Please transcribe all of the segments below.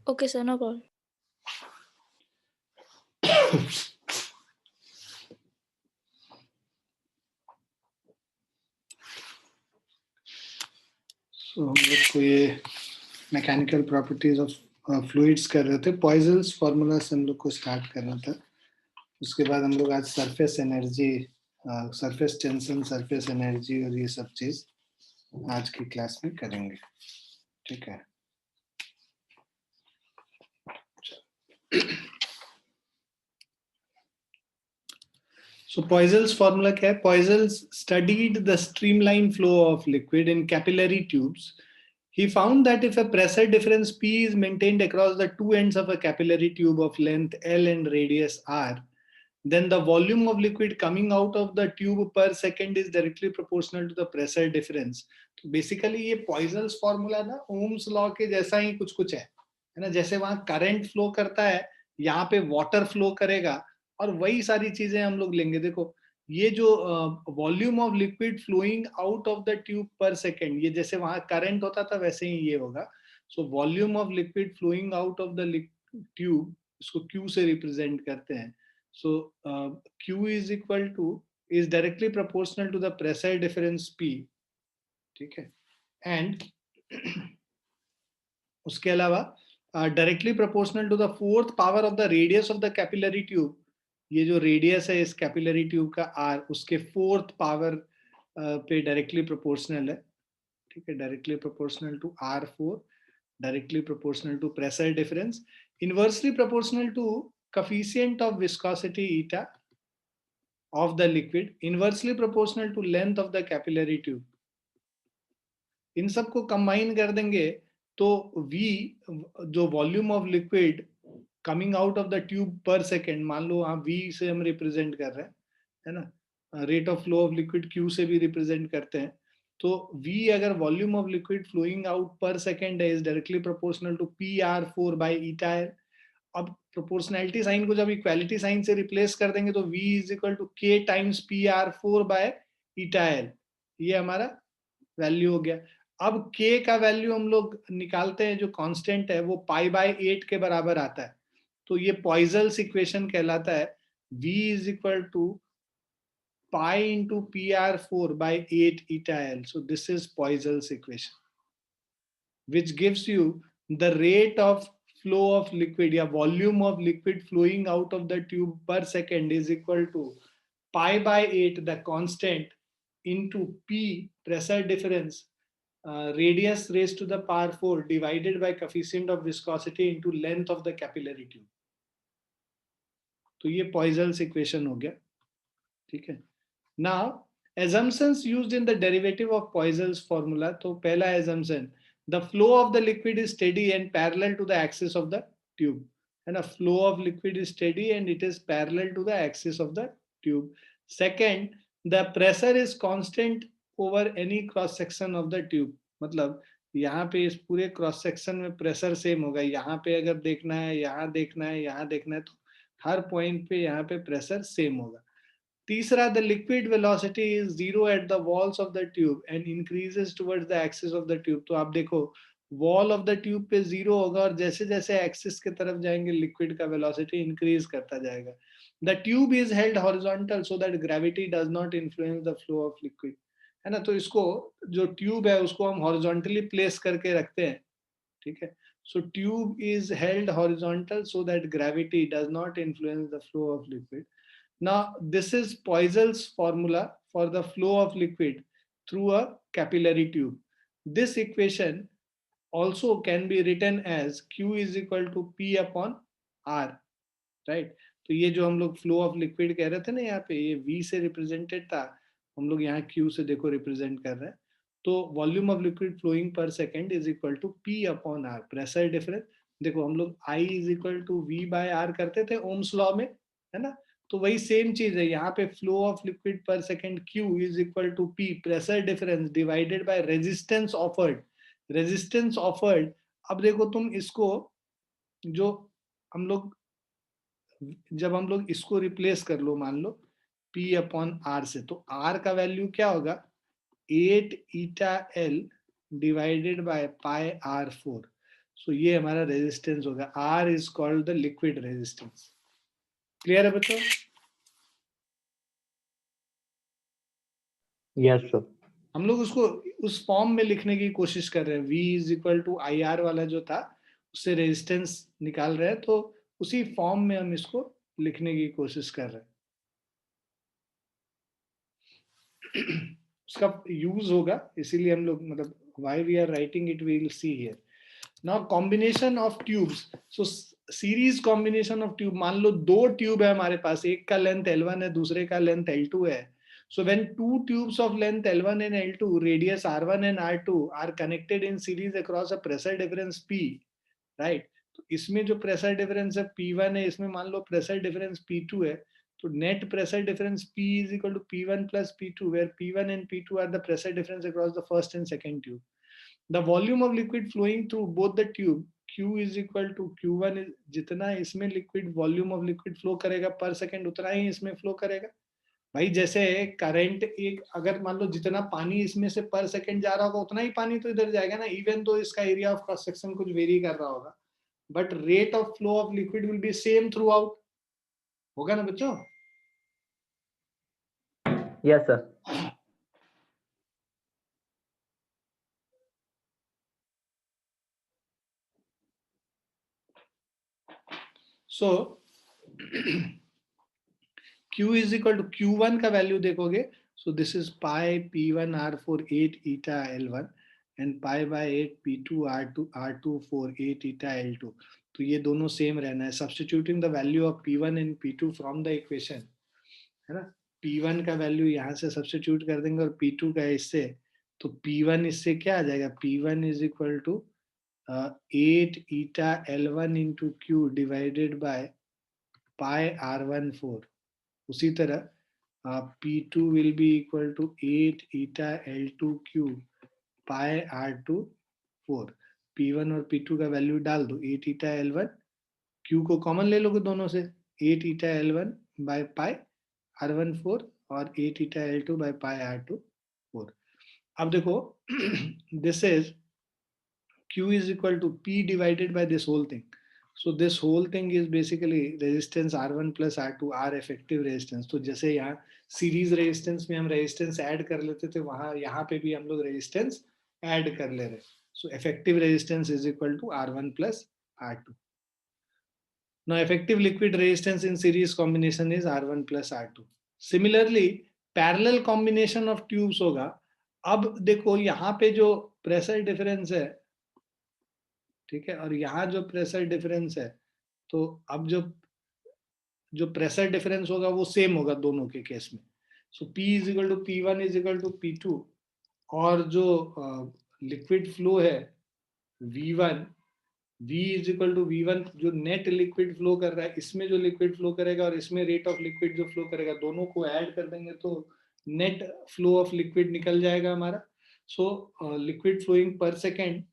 Okay, sir, no problem. So हम लोग को ये मैकेनिकल प्रॉपर्टीज ऑफ फ्लूइड्स कर रहे थे. पॉइजन्स फार्मूला से हम लोग को स्टार्ट करना था. उसके बाद हम लोग आज surface energy, surface tension, surface energy और ये सब चीज आज की क्लास में करेंगे. ठीक है. So Poiseuille's formula क्या है? Poiseuille studied the streamline flow of liquid in capillary tubes. He found that if a pressure difference P is maintained across the two ends of a capillary tube of length L and radius R, then the volume of liquid coming out of the tube per second is directly proportional to the pressure difference. तो basically ये Poiseuille's formula ना Ohm's law के जैसा ही कुछ है ना. जैसे वहाँ current flow करता है, यहाँ पे water flow करेगा और वही सारी चीजें हम लोग लेंगे. देखो ये जो volume of liquid flowing out of the tube per second, ये जैसे वहां करंट होता था वैसे ही ये होगा. So volume of liquid flowing out of the tube, इसको क्यू से रिप्रेजेंट करते हैं. So Q is equal to, is directly proportional to the pressure difference P. ठीक है. एंड उसके अलावा directly proportional to the fourth power of the radius of the capillary tube. ये जो रेडियस है इस कैपिलरी ट्यूब का आर, उसके फोर्थ पावर पे डायरेक्टली प्रोपोर्शनल है. ठीक है. Directly proportional to R4, directly proportional to pressure difference, inversely proportional to coefficient of viscosity eta of the liquid, inversely proportional to length of the capillary tube. इन सबको combine कर देंगे तो V, जो volume of liquid coming out of the tube per second, मान लो हाँ V से हम represent कर रहे हैं, है ना. Rate of flow of liquid Q से भी रिप्रेजेंट करते हैं. तो V अगर volume of liquid flowing out per second है, is directly proportional to PR4 by eta L. अब प्रोपोर्शनैलिटी साइन को जब इक्वालिटी साइन से रिप्लेस कर देंगे तो V is equal to K times PR4 by eta L. ये हमारा वैल्यू हो गया. अब K का वैल्यू हम लोग निकालते हैं, जो कांस्टेंट है वो पाई बाय 8 के बराबर आता है. तो ये पॉइजल्स इक्वेशन कहलाता है. V is equal to pi into PR4 by 8 eta L. So this is Poiseuille's equation, which gives you the rate of flow of liquid या volume of liquid flowing out of the tube per second is equal to pi by 8, the constant, into P, pressure difference, radius raised to the power 4 divided by coefficient of viscosity into length of the capillary tube. तो ये Poiseuille's equation हो गया. ठीक है. Now assumptions used in the derivative of Poiseuille's formula. तो पहला assumption, the flow of the liquid is steady and parallel to the axis of the tube. And a flow of liquid is steady and it is parallel to the axis of the tube. Second, the pressure is constant over any cross section of the tube. मतलब यहाँ पे इस पूरे cross section में pressure same होगा. यहाँ पे अगर देखना है, यहाँ देखना है, यहाँ देखना है, तो हर पॉइंट पे यहाँ पे प्रेशर सेम होगा. तीसरा, the liquid velocity is zero at the walls of the tube and increases towards the axis of the tube. तो आप देखो wall of the tube पे zero होगा और जैसे जैसे axis के तरफ जाएंगे liquid का velocity increase करता जाएगा. The tube is held horizontal so that gravity does not influence the flow of liquid. है ना. तो इसको जो ट्यूब है उसको हम horizontally place करके रखते हैं. ठीक है. So tube is held horizontal so that gravity does not influence the flow of liquid. Now, this is Poiseuille's formula for the flow of liquid through a capillary tube. This equation also can be written as Q is equal to P upon R, right? तो ये जो हम लोग flow of liquid कह रहे थे ना, यहाँ पे ये V से represented था, हम लोग यहाँ Q से देखो represent कर रहे हैं. तो volume of liquid flowing per second is equal to P upon R. Pressure difference देखो हम लोग I is equal to V by R करते थे Ohm's law में, है ना. तो वही सेम चीज है यहाँ पे. Flow of liquid per second Q is equal to P, pressure difference, divided by resistance offered. Resistance offered, अब देखो तुम इसको, जो हम लोग जब हम लोग इसको रिप्लेस कर लो, मान लो P अपॉन R से, तो R का वैल्यू क्या होगा, 8 eta L divided by pi R4. So ये हमारा रेजिस्टेंस होगा, R is called the liquid resistance. Clear है बच्चों? Yes sir. हम लोग उसको उस फॉर्म में लिखने की कोशिश कर रहे हैं, V is equal to I R वाला जो था उससे रेजिस्टेंस निकाल रहे हैं, तो उसी फॉर्म में हम इसको लिखने की कोशिश कर रहे हैं। उसका यूज होगा, इसीलिए हम लोग मतलब why we are writing it we will see here. Now combination of tubes, so series combination of tube, मान लो दो ट्यूब है हमारे पास, एक का लेंथ L1 है, दूसरे का लेंथ L2 है। So when two tubes of length L1 and L2, radius R1 and R2 are connected in series across a pressure difference P, right? तो इसमें जो प्रेशर डिफरेंस है P1 है, इसमें मान लो प्रेशर डिफरेंस P2 है, तो net pressure difference P is equal to P1 plus P2, where P1 and P2 are the pressure difference across the first and second tube. The volume of liquid flowing through both the tube Q is equal to Q1 is, जितना इसमें liquid volume of liquid flow करेगा पर second उतना ही इसमें flow करेगा। भाई जैसे current एक, अगर मान लो जितना पानी इसमें से पर सेकंड जा रहा होगा उतना ही पानी तो इधर जाएगा ना, इवन तो इसका एरिया ऑफ क्रॉस सेक्शन कुछ वेरी कर रहा होगा, but rate of flow of liquid will be same throughout. होगा ना बच्चों? Yes sir. So Q is equal to Q1 का वैल्यू देखोगे, so this is pi P1 R4 8 eta L1 and pi by 8 P2 R2 4 8 eta L2। तो ये दोनों same रहना है, substituting the value of P1 and P2 from the equation, है ना। P1 का वैल्यू यहाँ से सब्स्टिट्यूट कर देंगे और P2 का इससे, तो P1 इससे क्या आ जाएगा, P1 is equal to 8 eta L1 into Q divided by pi R14। उसी तरह P2 will be equal to 8 eta L2 cube pi R2 4। P1 और P2 का वैल्यू डाल दो, 8 eta L1, Q को कॉमन ले लोगे दोनों से, 8 eta L1 bye pi R14 और 8 eta L2 by pi R2 4। अब देखो this is Q is equal to P divided by this whole thing. So this whole thing is basically resistance R1 plus R2, R effective resistance। तो जैसे यहाँ series resistance में हम resistance add कर लेते थे, वहां यहाँ पे भी हम लोग रेजिस्टेंस ऐड कर ले रहे। So effective resistance is equal to R1 plus R2। Now effective liquid resistance in series combination is R1 plus R2। Similarly parallel combination of tubes होगा। अब देखो यहाँ पे जो प्रेशर डिफरेंस है, ठीक है, और यहाँ जो प्रेशर डिफरेंस है, तो अब जो प्रेशर डिफरेंस होगा वो सेम होगा दोनों के केस में। So P is equal to P1 is equal to P2, और जो लिक्विड फ्लो है V1, V is equal to V1, जो नेट लिक्विड फ्लो कर रहा है, इसमें जो लिक्विड फ्लो करेगा और इसमें रेट ऑफ लिक्विड जो फ्लो करेगा, दोनों को ऐड कर देंगे तो नेट फ्लो ऑफ लिक्विड निकल जाएगा हमारा। So liquid flowing per second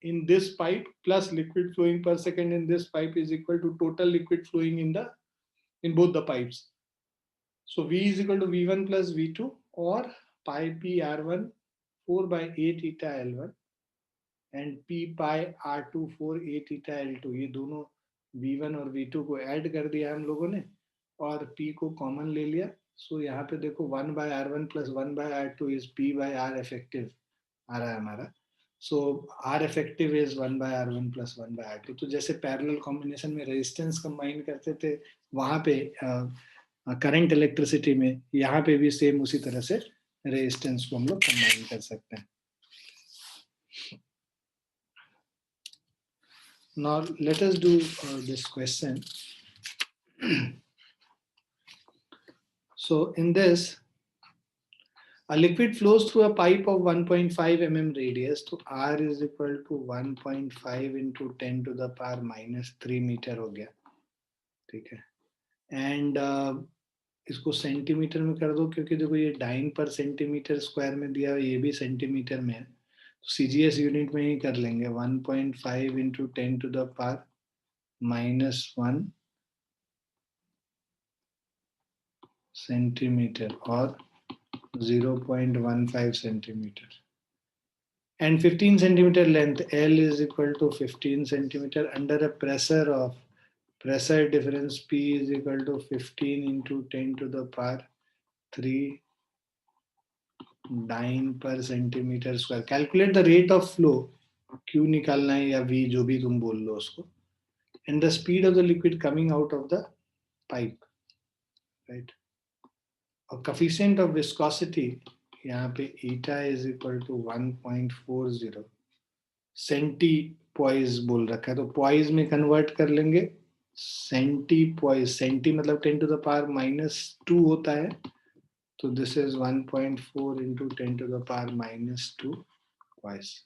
in this pipe plus liquid flowing per second in this pipe is equal to total liquid flowing in both the pipes. So V is equal to V1 plus V2 or pi P R1 4 by 8 eta L1 and P pi R2 4 8 eta L2। ये दोनों V1 और V2 को add कर दिया हम लोगों ने और P को कॉमन ले लिया। सो यहाँ पे देखो 1 by R1 plus 1 by R2 is P by R effective आ रहा है हमारा। सो R effective is 1 by R1 plus 1 by R2। तो जैसे पैरेलल कॉम्बिनेशन में रेजिस्टेंस कंबाइन करते थे वहां पे करंट इलेक्ट्रिसिटी में, यहाँ पे भी सेम उसी तरह से रेजिस्टेंस को हम लोग कंबाइन कर सकते हैं। Now let us do this question. So in this, a liquid flows through a pipe of 1.5 mm radius, तो R is equal to 1.5 into 10 to the power minus 3 metre हो गया, ठीक है। एंड इसको सेंटीमीटर में कर दो, क्योंकि देखो ये डाइन पर सेंटीमीटर स्क्वायर में दिया है, ये भी सेंटीमीटर में है, तो CGS यूनिट में ही कर लेंगे। 1.5 into 10 to the power minus 1 centimetre और 0.15 centimetre. and 15 centimeter length, L is equal to 15 centimeter under a pressure difference P is equal to 15 into 10 to the power 3 9 per centimeter square. Calculate the rate of flow, Q निकालना है या V जो भी तुम बोल लो उसको, and the speed of the liquid coming out of the pipe, right? और coefficient of viscosity यहाँ पे eta is equal to 1.40, centipoise बोल रखा है तो पॉइज में कन्वर्ट कर लेंगे, सेंटी पॉइज, सेंटी मतलब 10 टू द पावर -2 होता है, तो this is 1.4 into 10 to the power -2 poise.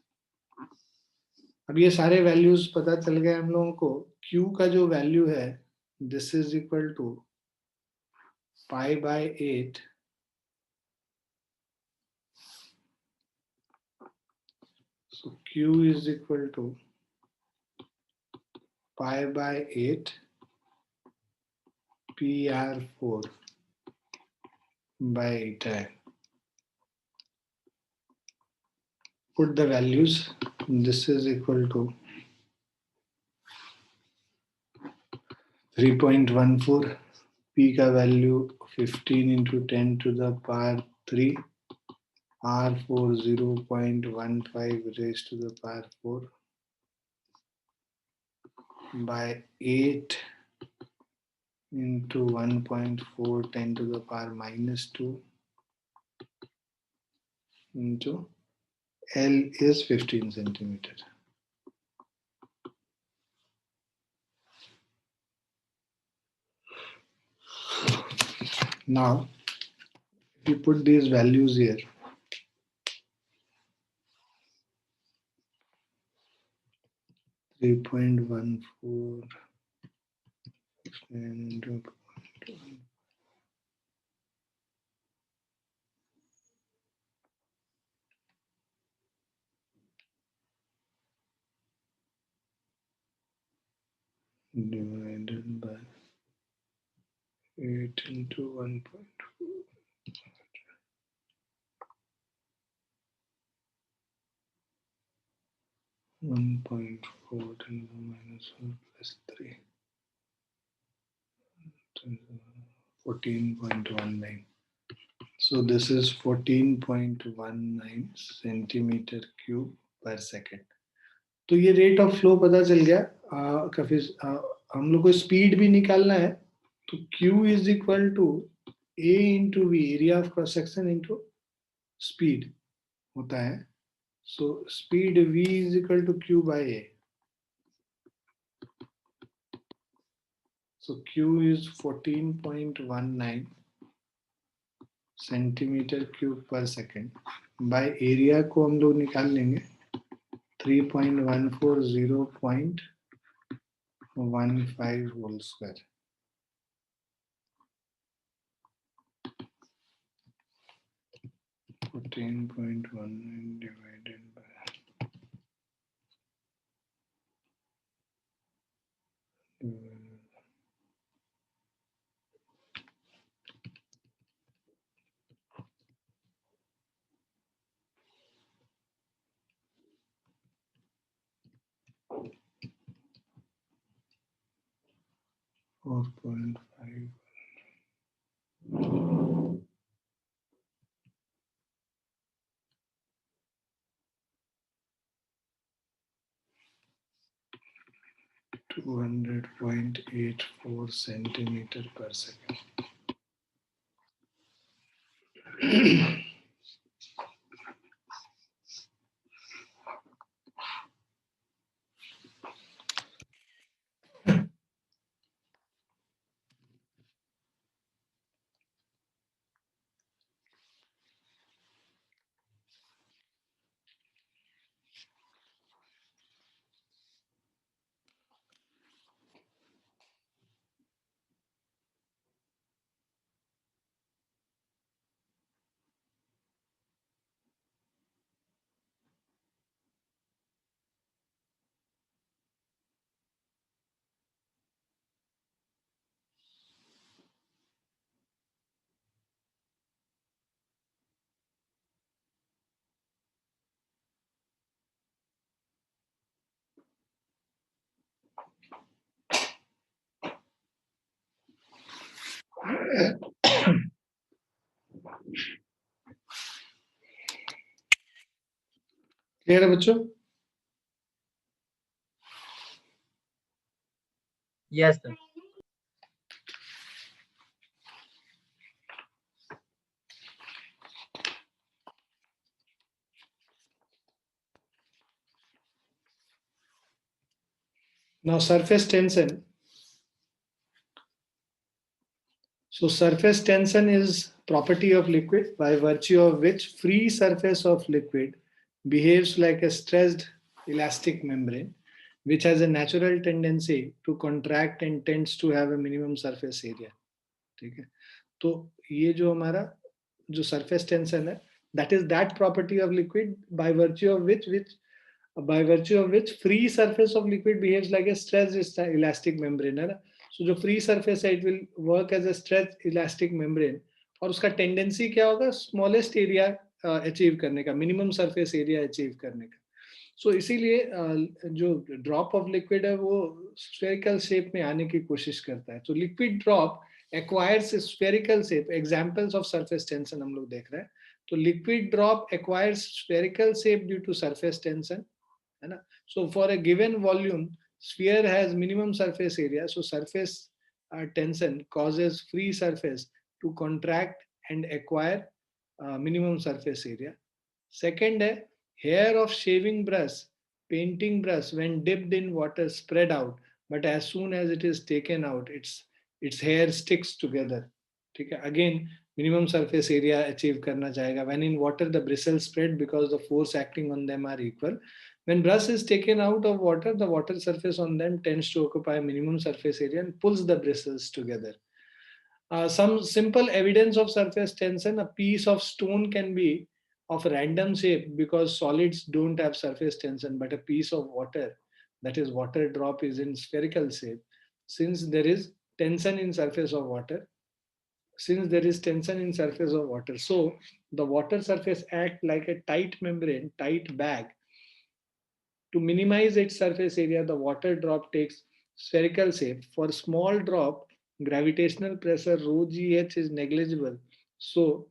अब ये सारे वैल्यूज पता चल गए हम लोगों को। Q का जो वैल्यू है this is equal to π/8 so Q is equal to π/8 PR4 by 8. Put the values. This is equal to 3.14, P का value 15 into 10 to the power 3, R4 0.15 raised to the power 4 by 8 into 1.4 10 to the power -2 into L is 15 centimeter. Now, if you put these values here, Three point 1.4 and 2 divided by 8 into 1.4. 1.4 10 to the -4 plus 3. 14.19. So this is 14.19 centimeter cube per second. तो ये rate of flow पता चल गया। हम लोग को speed भी निकालना है, तो Q is equal to A into V, area of cross section into speed होता है। So speed V is equal to Q by A। So Q is 14.19 centimetre cube per second by area को हम लोग निकाल लेंगे 3.140.15 whole square. divided by 4.5. (200.84 centimeter per second). Clear है बच्चों? Yes, sir. Now surface tension. So surface tension is property of liquid by virtue of which free surface of liquid behaves like a stressed elastic membrane which has a natural tendency to contract and tends to have a minimum surface area. ठीक है, तो ये जो हमारा जो surface tension है, that is that property of liquid by virtue of which free surface of liquid behaves like a stressed elastic membrane है ना. So जो free surface है, it will work as a stressed elastic membrane और उसका tendency क्या होगा, smallest area achieve करने का, minimum surface area achieve करने का. So इसीलिए जो ड्रॉप ऑफ लिक्विड है वो स्फेरिकल शेप में आने की कोशिश करता है. तो liquid drop acquires spherical shape. Examples of surface tension हम लोग देख रहे हैं. तो liquid drop acquires spherical shape due to surface tension, है ना. So for a given volume sphere has minimum surface area, so surface tension causes free surface to contract and acquire minimum surface area. Second है, hair of shaving brush, painting brush when dipped in water spread out, but as soon as it is taken out, its hair sticks together. ठीक है, again minimum surface area achieve करना चाहेगा. When in water the bristles spread because the force acting on them are equal. When brush is taken out of water, the water surface on them tends to occupy minimum surface area and pulls the bristles together. Some simple evidence of surface tension: a piece of stone can be of random shape because solids don't have surface tension, but a piece of water, that is water drop, is in spherical shape. Since there is tension in surface of water, so the water surface act like a tight membrane, tight bag. To minimize its surface area, the water drop takes spherical shape. For small drop, gravitational pressure rho gh is negligible, so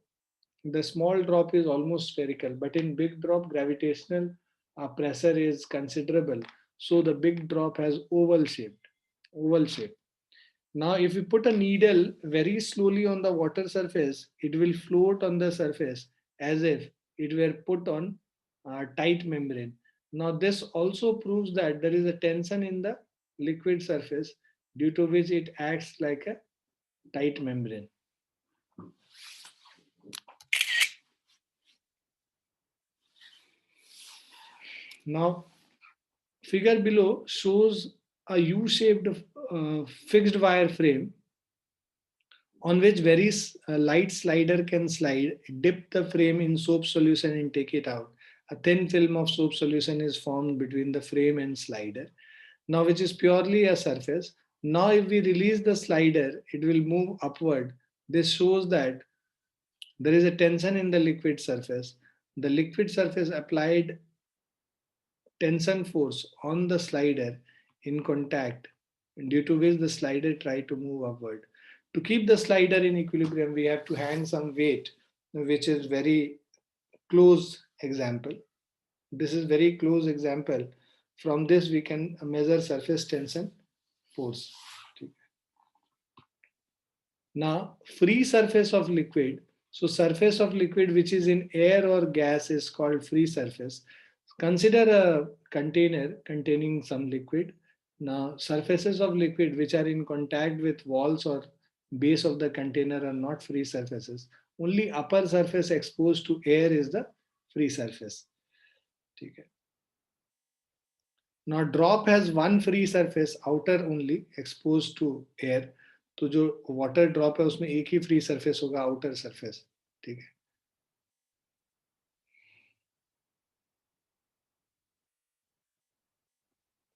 the small drop is almost spherical. But in big drop, gravitational pressure is considerable, so the big drop has oval shape. Now, if we put a needle very slowly on the water surface, it will float on the surface as if it were put on a tight membrane. Now, this also proves that there is a tension in the liquid surface due to which it acts like a tight membrane. Now, figure below shows a U-shaped fixed wire frame on which very light slider can slide. Dip the frame in soap solution and take it out. A thin film of soap solution is formed between the frame and slider, now which is purely a surface. Now if we release the slider, it will move upward. This shows that there is a tension in the liquid surface. The liquid surface applied tension force on the slider in contact, due to which the slider tried to move upward. To keep the slider in equilibrium, we have to hang some weight, which is very close example. This is very close example. From this, we can measure surface tension force. Now, free surface of liquid. So surface of liquid which is in air or gas is called free surface. Consider a container containing some liquid. Now, surfaces of liquid which are in contact with walls or base of the container are not free surfaces. Only upper surface exposed to air is the free surface. Okay. Now, drop has one free surface, outer only, exposed to air. तो जो water drop है उसमें एक ही free surface होगा, outer surface. ठीक है,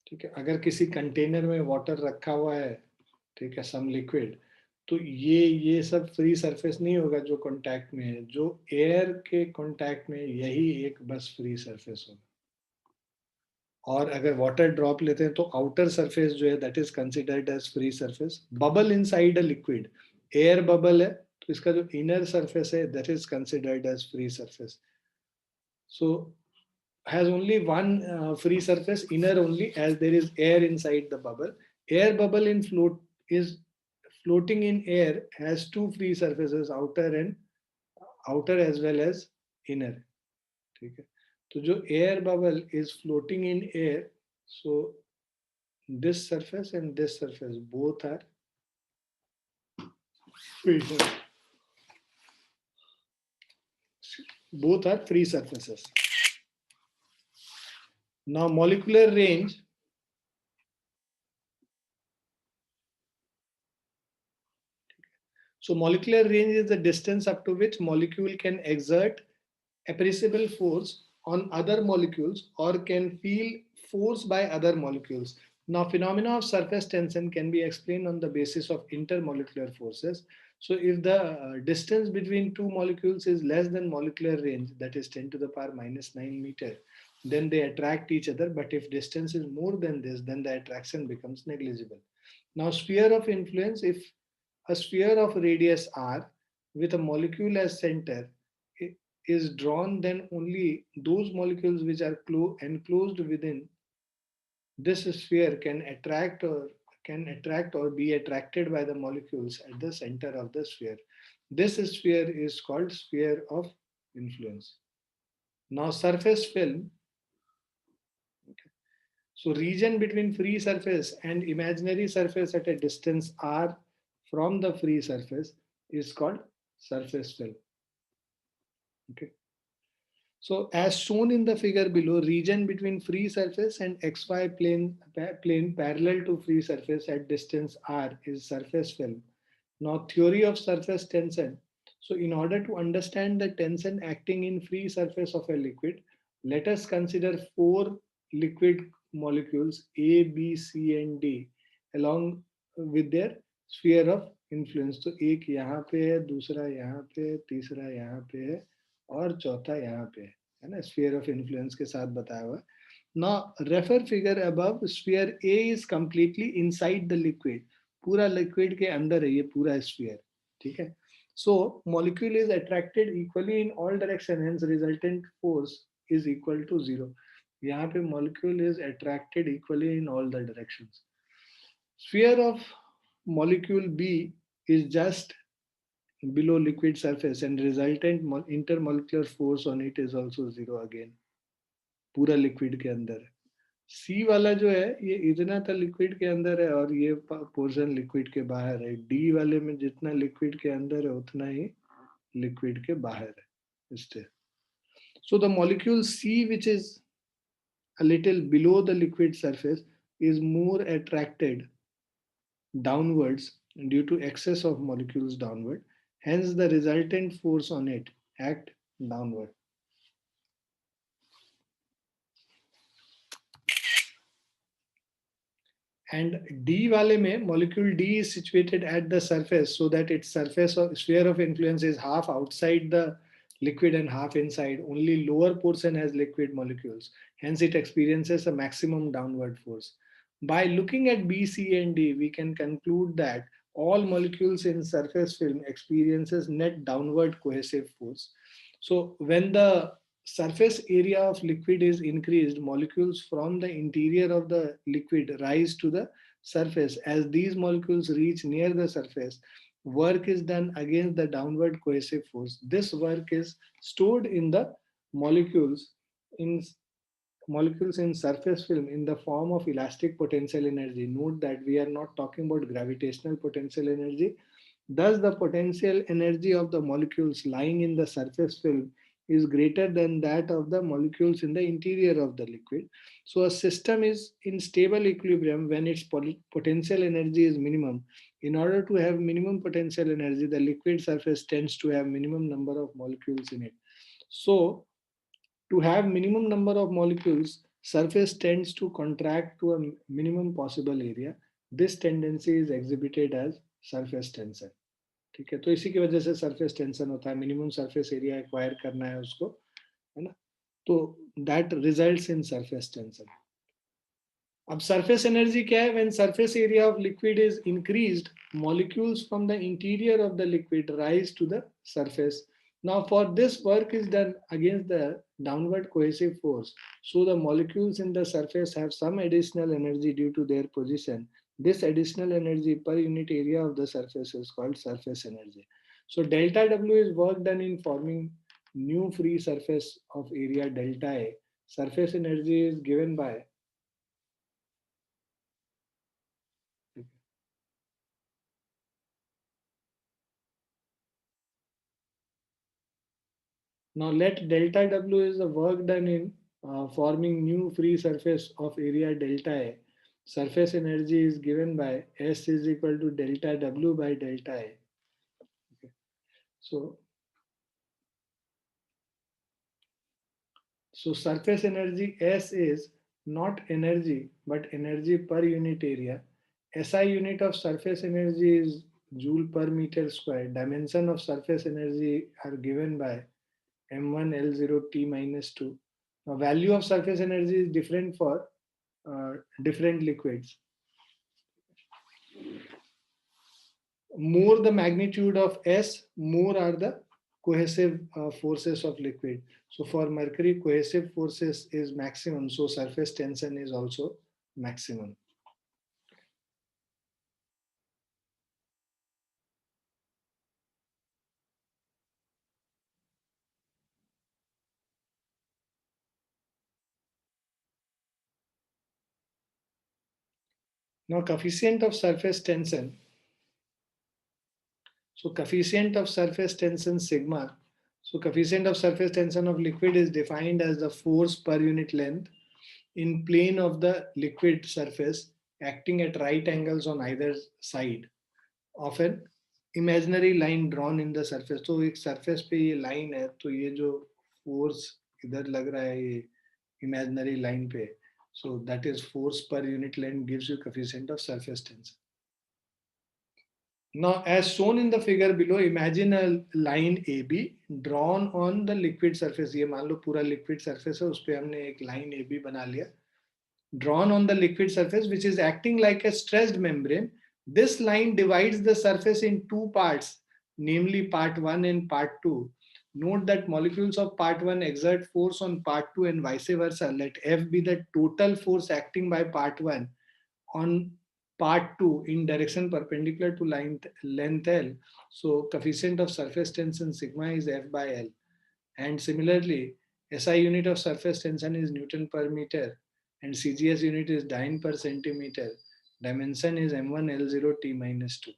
ठीक है. अगर किसी कंटेनर में वाटर रखा हुआ है, ठीक है, सम लिक्विड, तो ये सब फ्री सरफेस नहीं होगा जो कांटेक्ट में है. जो एयर के कांटेक्ट में, यही एक बस फ्री सरफेस होगा. और अगर वाटर ड्रॉप लेते हैं तो आउटर सरफेस जो है that is considered as free surface. Bubble inside a liquid air bubble है तो इसका जो इनर सरफेस है that is considered as free surface. So has only one free surface inner only as there is air inside the bubble. Air bubble in float is floating in air has two free surfaces outer as well as inner. ठीक है. तो जो air bubble is floating in air, so this surface and this surface both are free. Both are free surfaces. Now molecular range. So molecular range is the distance up to which molecule can exert appreciable force on other molecules or can feel force by other molecules. Now, phenomena of surface tension can be explained on the basis of intermolecular forces. So, if the distance between two molecules is less than molecular range, that is 10 to the power minus 9 meter, then they attract each other. But if distance is more than this, then the attraction becomes negligible. Now, sphere of influence, if a sphere of radius r with a molecule as center is drawn, then only those molecules which are enclosed within this sphere can attract or be attracted by the molecules at the center of the sphere. This sphere is called sphere of influence. Now surface film. Okay. So region between free surface and imaginary surface at a distance r from the free surface is called surface film. Okay. So as shown in the figure below, region between free surface and xy plane parallel to free surface at distance r is surface film. Now theory of surface tension. So in order to understand the tension acting in free surface of a liquid, let us consider four liquid molecules A, B, C and D along with their sphere of influence. तो एक यहाँ पे है, दूसरा यहाँ पे है, तीसरा यहाँ पे है और चौथा यहाँ पे है ना, sphere of influence के साथ बताया हुआ. Now refer figure above. Sphere A is completely inside the liquid. पूरा लिक्विड के अंदर है ये पूरा स्फीयर. ठीक है. So molecule is attracted equally in all direction, hence resultant force is equal to 0. यहाँ पे molecule is attracted equally in all the directions. Sphere of molecule B is just below liquid surface and resultant intermolecular force on it is also 0 again. पूरा liquid के अंदर है. सी वाला जो है ये इतना था लिक्विड के अंदर है और ये पोर्शन लिक्विड के बाहर है. डी वाले में जितना लिक्विड के अंदर है उतना ही लिक्विड के बाहर है. इससे so the molecule C, which is a little below the liquid surface, is more attracted downwards due to excess of molecules downward. Hence the resultant force on it act downward. And D wale mein, molecule D is situated at the surface so that its surface or sphere of influence is half outside the liquid and half inside. Only lower portion has liquid molecules. Hence it experiences a maximum downward force. By looking at B, C and D, we can conclude that all molecules in surface film experiences net downward cohesive force. So when the surface area of liquid is increased, molecules from the interior of the liquid rise to the surface. As these molecules reach near the surface, work is done against the downward cohesive force. This work is stored in the molecules in surface film in the form of elastic potential energy. Note that we are not talking about gravitational potential energy. Thus, the potential energy of the molecules lying in the surface film is greater than that of the molecules in the interior of the liquid. So a system is in stable equilibrium when its potential energy is minimum. In order to have minimum potential energy, the liquid surface tends to have minimum number of molecules in it. So to have minimum number of molecules, surface tends to contract to a minimum possible area. This tendency is exhibited as surface tension. ठीक है. तो इसी की वजह से surface tension होता है. Minimum surface area acquire करना है उसको, है ना. तो that results in surface tension. अब surface energy क्या है? When surface area of liquid is increased, molecules from the interior of the liquid rise to the surface. Now, for this, work is done against the downward cohesive force. So the molecules in the surface have some additional energy due to their position. This additional energy per unit area of the surface is called surface energy. So delta W is work done in forming new free surface of area delta A. Surface energy is given by. Now let delta W is the work done in forming new free surface of area delta A. Surface energy is given by S is equal to delta W by delta A. Okay. So surface energy S is not energy but energy per unit area. SI unit of surface energy is joule per meter square. Dimension of surface energy are given by m1 L0 T minus 2. Now value of surface energy is different for different liquids. More the magnitude of S, more are the cohesive forces of liquid. So for mercury, cohesive forces is maximum, so surface tension is also maximum. Now coefficient of surface tension. So coefficient of surface tension sigma. So coefficient of surface tension of liquid is defined as the force per unit length in plane of the liquid surface acting at right angles on either side of an imaginary line drawn in the surface. तो एक surface पे ये line है, तो ये जो force इधर लग रहा है ये imaginary line पे, so that is force per unit length gives you coefficient of surface tension. Now, as shown in the figure below, imagine a line AB drawn on the liquid surface. ये मान लो पूरा liquid surface है, उस पे हमने एक line AB बना लिया. Drawn on the liquid surface, which is acting like a stressed membrane. This line divides the surface in two parts, namely part 1 and part 2. Note that molecules of part 1 exert force on part 2 and vice versa. Let F be the total force acting by part 1 on part 2 in direction perpendicular to line length L. So coefficient of surface tension sigma is F by L. And similarly, SI unit of surface tension is Newton per meter and CGS unit is dyne per centimeter. Dimension is M1 L0 T minus 2.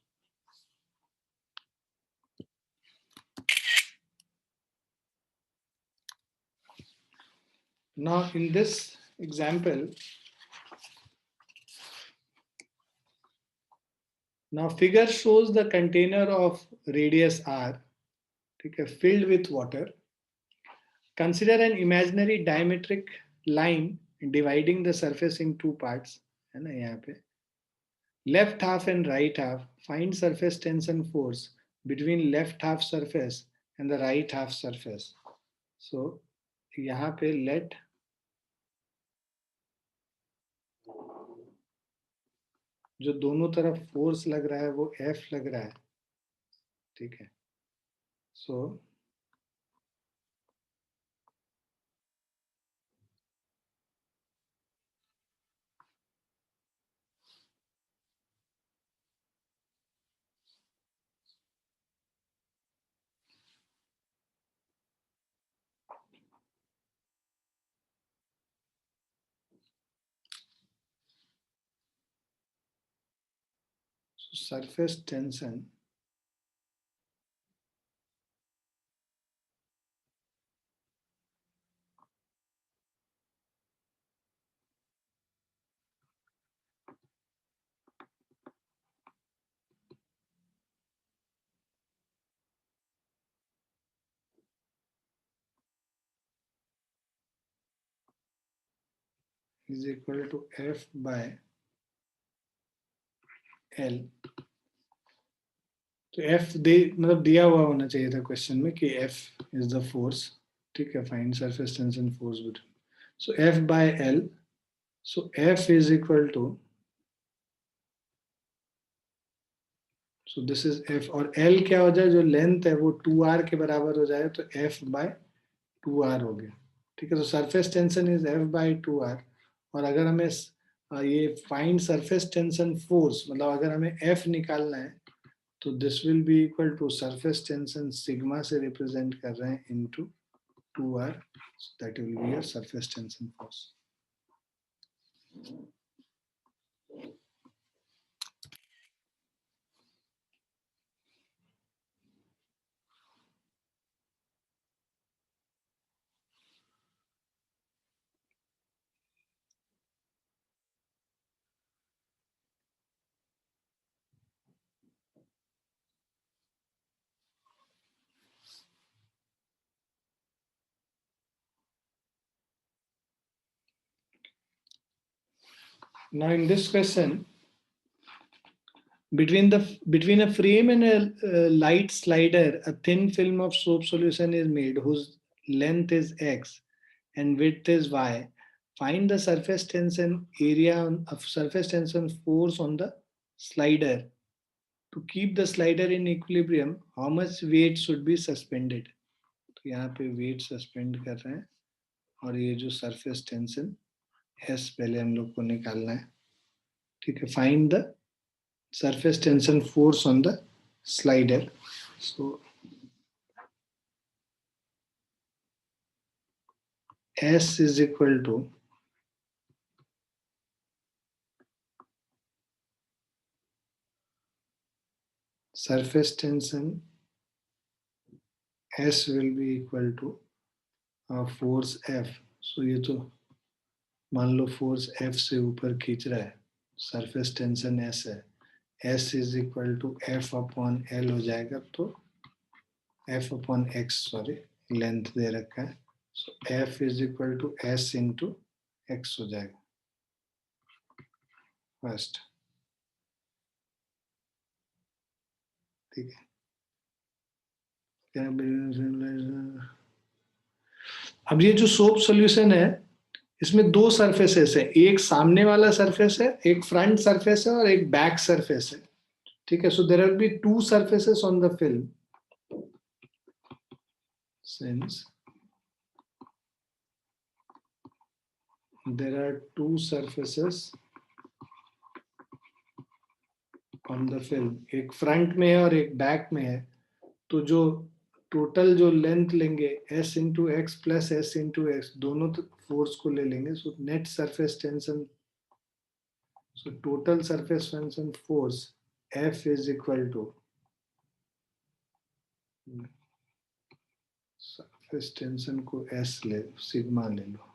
Now in this example, now figure shows the container of radius R, okay, filled with water. Consider an imaginary diametric line dividing the surface in two parts. है ना यहाँ पे left half and right half. Find surface tension force between left half surface and the right half surface. So यहाँ पे let जो दोनों तरफ force लग रहा है वो F लग रहा है, ठीक है. So surface tension is equal to F by L. तो F दे मतलब दिया हुआ होना चाहिए था क्वेश्चन में कि F is the force, ठीक है. Find surface tension force between. So F by L. So F is equal to, so this is F, और L क्या हो जाए, जो लेंथ है वो 2r के बराबर हो जाए, तो F by 2r हो गया। ठीक है, तो surface tension is F by 2r। और अगर हमें ये फाइंड सरफेस टेंशन फोर्स, मतलब अगर हमें F निकालना है, तो this will be equal to surface tension sigma से रिप्रेजेंट कर रहे हैं into 2r, that will be your surface tension force. Now in this question, between a frame and a light slider, a thin film of soap solution is made whose length is x and width is y. Find the surface tension surface tension force on the slider. To keep the slider in equilibrium, how much weight should be suspended? तो यहाँ पे weight suspend कर रहे हैं, और ये जो surface tension S पहले हम लोग को निकालना है। ठीक है, find the surface tension force on the slider. So S is equal to surface tension S will be equal to force F. So ये तो मान लो force F से ऊपर खींच रहा है, surface tension S है, S is equal to F upon L हो जाएगा, तो F upon X, sorry, length दे रखा है, so F is equal to S into X हो जाएगा फर्स्ट। ठीक है, अब ये जो सोप सॉल्यूशन है, इसमें दो सरफेसेस है, एक सामने वाला सरफेस है, एक फ्रंट सरफेस है, और एक बैक सरफेस है। ठीक है, so there will be two surfaces on the film, since there are two surfaces on the film, एक फ्रंट में है और एक बैक में है, तो जो टोटल जो लेंथ लेंगे S into x plus S into x, दोनों फोर्स को ले लेंगे, so net surface tension, so total surface tension force F is equal to surface tension को S ले, सिग्मा ले लो।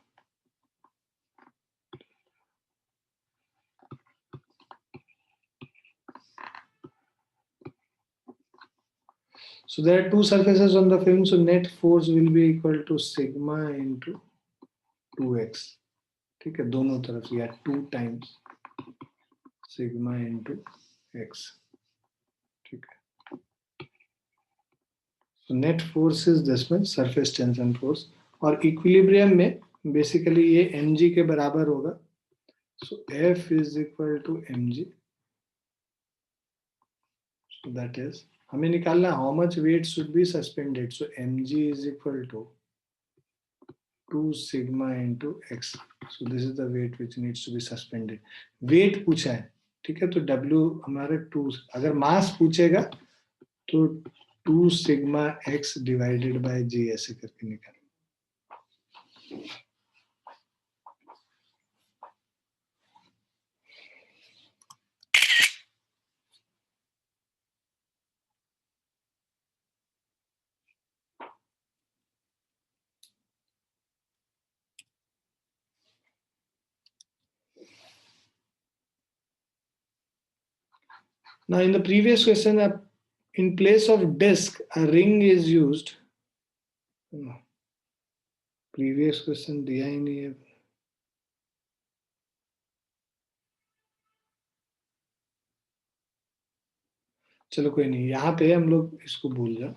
So there are two surfaces on the film, so net force will be equal to sigma into 2x. ठीक है, दोनों तरफ या 2 times sigma into x. ठीक है, so net force is this much, surface tension force, और equilibrium में basically ये mg के बराबर होगा, so F is equal to mg, so that is हमें निकालना how much weight should be suspended, so mg is equal to 2 sigma into x, so this is the weight which needs to be suspended. weight पूछा है, ठीक है, तो w हमारे 2, अगर मास पूछेगा तो 2 sigma x divided by g ऐसे करके निकाल। Now in the previous question, in place of disc, a ring is used. Previous question दिया ही नहीं है, चलो कोई नहीं, यहाँ पे हम लोग इसको भूल जाओ।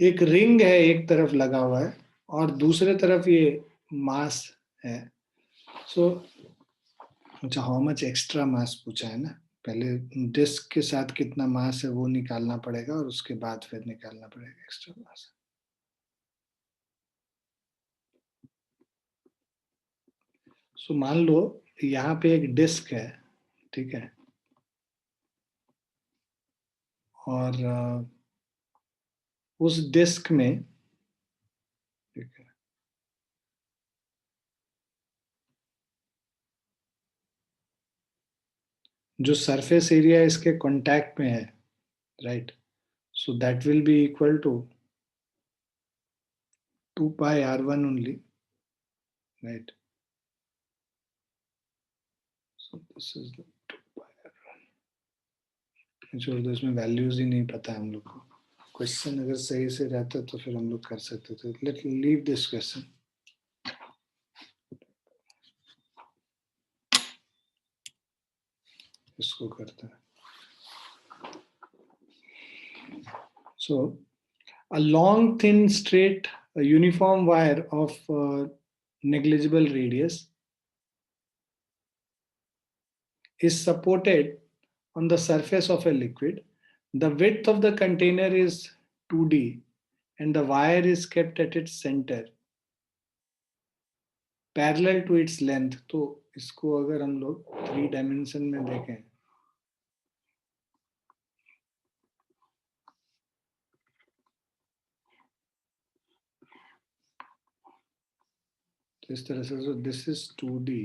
एक रिंग है, एक तरफ लगा हुआ है, और दूसरे तरफ ये मास है. सो अच्छा, हाउ मच एक्स्ट्रा मास पूछा है ना. पहले डिस्क के साथ कितना मास है वो निकालना पड़ेगा और उसके बाद फिर निकालना पड़ेगा एक्स्ट्रा मास. सो मान लो यहाँ पे एक डिस्क है, ठीक है, और उस डिस्क में, ठीक है, जो सरफेस एरिया इसके कांटेक्ट में है, right, so that will be equal to 2 pi r1 only, right. So this is the 2 pi r1. छोड़ दो, इसमें वैल्यूज ही नहीं पता हम लोग को. क्वेश्चन अगर सही से रहता तो फिर हम लोग कर सकते थे. Let leave this question. इसको करते हैं. सो a long thin straight uniform wire of negligible radius is supported on the surface of a liquid. The width of the container is 2D and the wire is kept at its center parallel to its length. तो इसको अगर हम लोग 3 dimension में देखें, तो इस तरह से दिस इज 2D,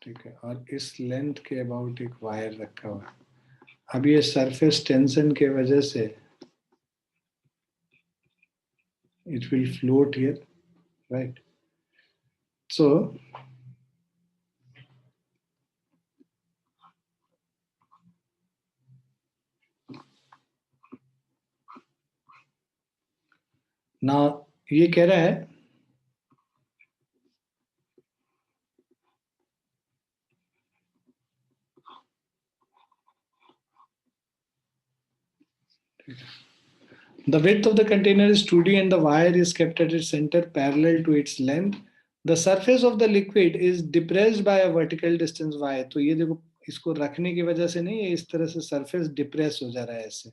ठीक है, और इस लेंथ के अबाउट एक वायर रखा हुआ है. अब ये सरफेस टेंशन के वजह से it will float here, right. So now ये कह रहा है the width of the container is 2D and the wire is kept at its center parallel to its length. The surface of the liquid is depressed by a vertical distance y. तो ये देखो, इसको रखने की वजह से नहीं है, इस तरह से सरफेस डिप्रेस हो जा रहा है ऐसे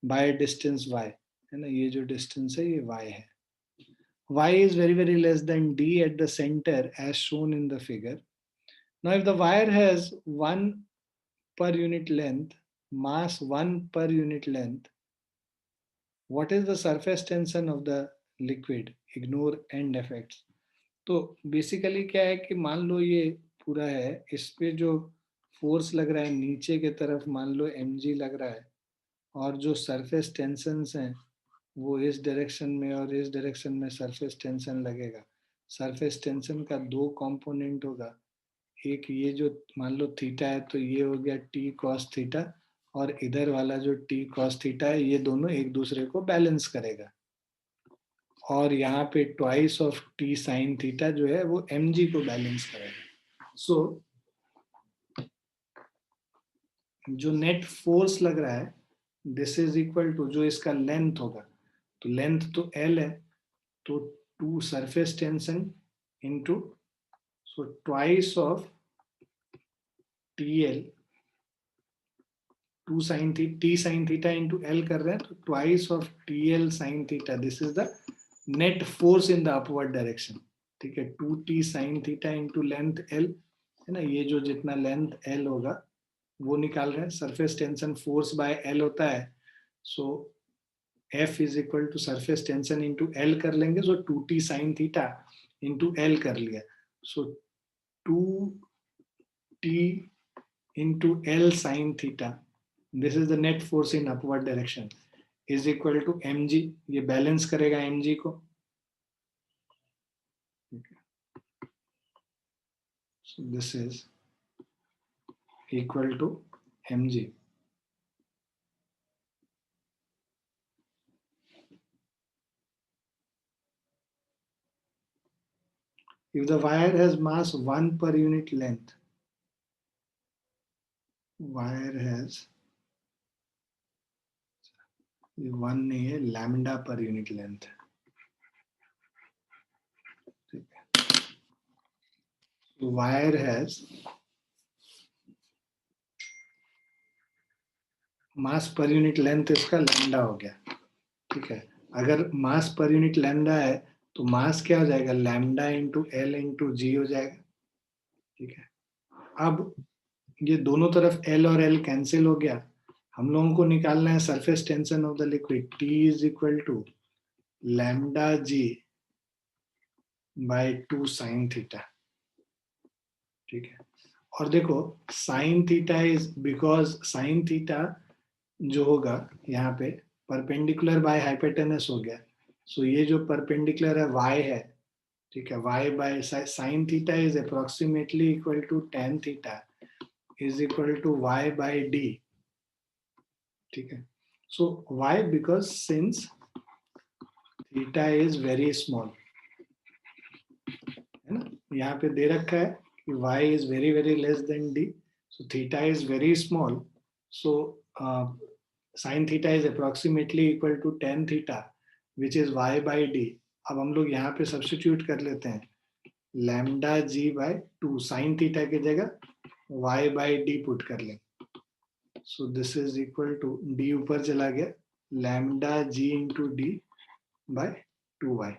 बाय डिस्टेंस y, है ना. ये जो डिस्टेंस है ये y है. Y is very less than d at the center as shown in the figure. Now if the wire has 1 per unit length, mass 1 per unit length, what is the surface tension of the liquid? Ignore end effects. तो basically क्या है कि मान लो ये पूरा है, इस पे जो फोर्स लग रहा है नीचे के तरफ मान लो mg लग रहा है, और जो सरफेस टेंशंस हैं वो इस डायरेक्शन में और इस डायरेक्शन में सरफेस टेंशन लगेगा. सरफेस टेंशन का 2 कंपोनेंट होगा. एक ये जो मान लो थीटा है तो ये हो गया टी कॉस थीटा, और इधर वाला जो टी कॉस थीटा है ये दोनों एक दूसरे को बैलेंस करेगा. और यहाँ पे twice of T sine theta जो है वो एम जी को बैलेंस करेगा. सो जो नेट फोर्स लग रहा है दिस इज इक्वल टू जो इसका लेंथ होगा, तो लेंथ तो एल है, तो 2 surface tension into, so twice of T L, 2 sine T sine theta into L कर रहे हैं, तो twice of T L sine theta. This is the net force in the upward direction, ठीक है. 2t sine theta into length L, है ना. ये जो जितना लेंथ एल होगा वो निकाल रहे हैं. Surface tension force by L होता है, so F is equal to surface tension into L कर लेंगे, so 2t sine theta into L कर लिया, so 2t into L sine theta. This is the net force in upward direction is equal to mg. ये balance करेगा mg को. So this is equal to mg. If the wire has mass 1 per unit length, wire has 1 नहीं है, lambda per unit length. Wire has mass per unit length इसका lambda हो गया, ठीक है। अगर मास पर यूनिट लैम्डा है तो मास क्या हो जाएगा, लैम्डा इंटू एल इंटू जी हो जाएगा, ठीक है। अब ये दोनों तरफ एल और एल कैंसिल हो गया, हम लोगों को निकालना है surface tension of the liquid, T is equal to lambda G by 2 sine theta, ठीक है। और देखो sine theta is because sine theta जो होगा यहाँ पे परपेंडिकुलर बाय हाइपोटेनस हो गया, सो ये जो परपेंडिकुलर है y है, ठीक है, y by sine theta is approximately equal to tan theta is equal to y by D, ठीक है। So y because since theta is very small, है ना, यहाँ पे दे रखा है कि y is very very less than d, so theta is very small, so sin theta is approximately equal to tan theta which is y by d। अब हम लोग यहाँ पे सब्स्टिट्यूट कर लेते हैं, lambda G by 2 sine theta की जगह y बाय d पुट कर लें, so this is equal to d ऊपर चला गया, lambda G into D by 2y,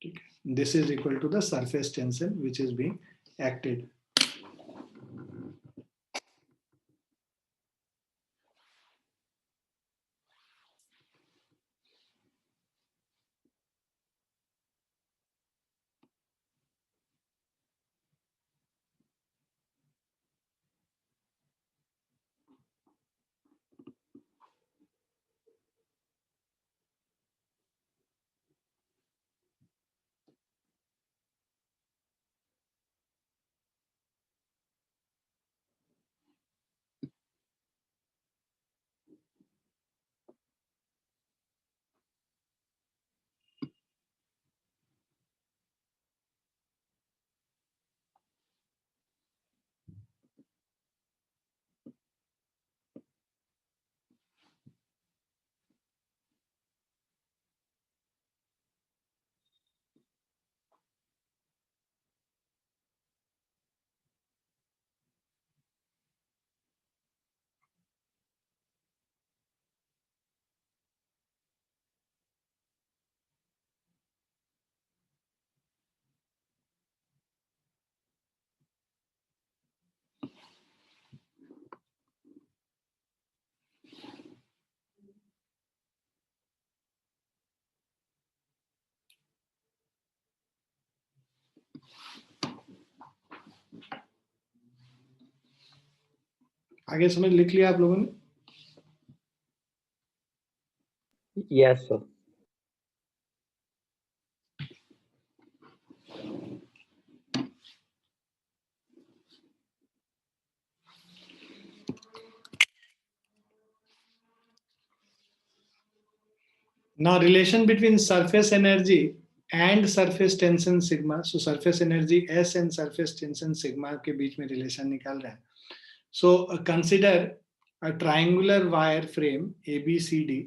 ठीक है। This is equal to the surface tension which is being acted. आगे समझ लिख लिया आप लोगों ने? Yes, sir. Now relation between surface energy and surface tension sigma, so surface energy S and surface tension sigma के बीच में relation निकाल रहे हैं। So consider a triangular wire frame ABCD,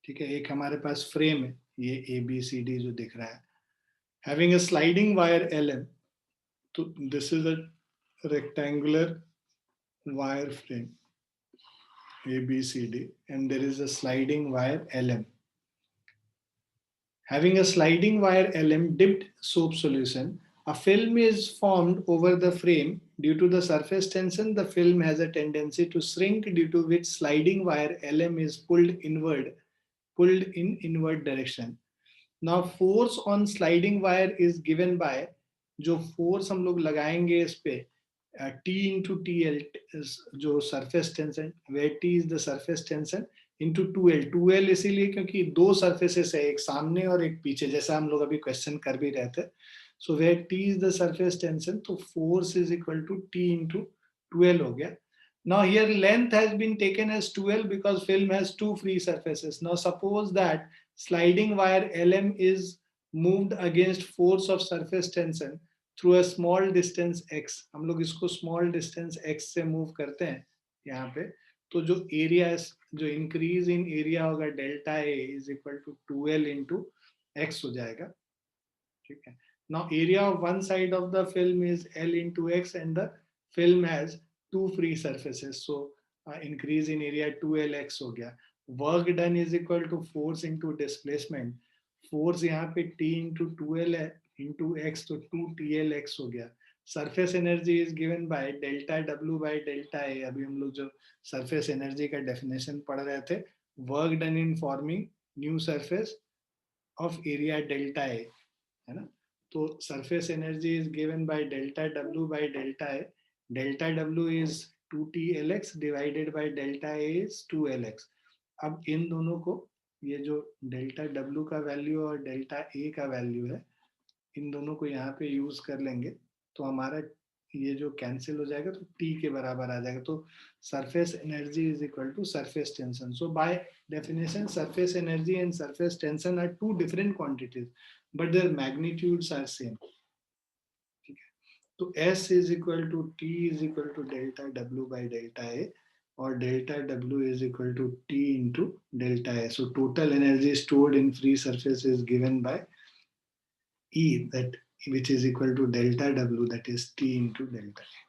ठीक है, एक हमारे पास फ्रेम है ये ABCD जो दिख रहा है, having a sliding wire LM, तो this is a rectangular wire frame ABCD and there is a sliding wire LM. Having a sliding wire LM dipped soap solution, a film is formed over the frame. Due to the surface tension, the film has a tendency to shrink, due to which sliding wire LM is pulled in inward direction. Now force on sliding wire is given by, जो force हम लोग लगाएंगे इस पे, T into TL जो surface tension, where T is the surface tension into 2L, 2L इसीलिए क्योंकि दो surfaces है, एक सामने और एक पीछे, जैसा हम लोग अभी क्वेश्चन कर भी रहे थे। So where T is the surface tension, तो force is equal to T into 2L हो गया। Now here length has been taken as 2L because film has two free surfaces. Now suppose that sliding wire LM is moved against force of surface tension through a small distance x, हम लोग इसको small distance x से move करते हैं यहाँ पे, तो जो एरिया, जो इंक्रीज इन एरिया होगा delta A is equal to 2L into x हो जाएगा, ठीक है। Now area of one side of the film is L into X and the film has two free surfaces. So increase in area 2Lx हो गया. Work done is equal to force into displacement. Force यहाँ पे T into 2L है into X तो 2TLX हो गया. Surface energy is given by delta W by delta A. अभी हम लोग जो surface energy का definition पढ़ रहे थे, work done in forming new surface of area delta A, है ना. तो surface energy is given by delta W by delta A. Delta W is 2TLX divided by delta A is 2LX. अब इन दोनों को, ये जो डेल्टा W का value और डेल्टा A का वैल्यू है, इन दोनों को यहाँ पे यूज कर लेंगे तो हमारा ये जो कैंसिल हो जाएगा तो T के बराबर आ जाएगा. तो surface energy is equal to surface tension. So by definition surface energy and surface tension are two different quantities but their magnitudes are same. ठीक है. तो S is equal to T is equal to delta W by delta A और delta W is equal to T into delta A. So total energy stored in free surface is given by E, that which is equal to delta W, that is T into delta A.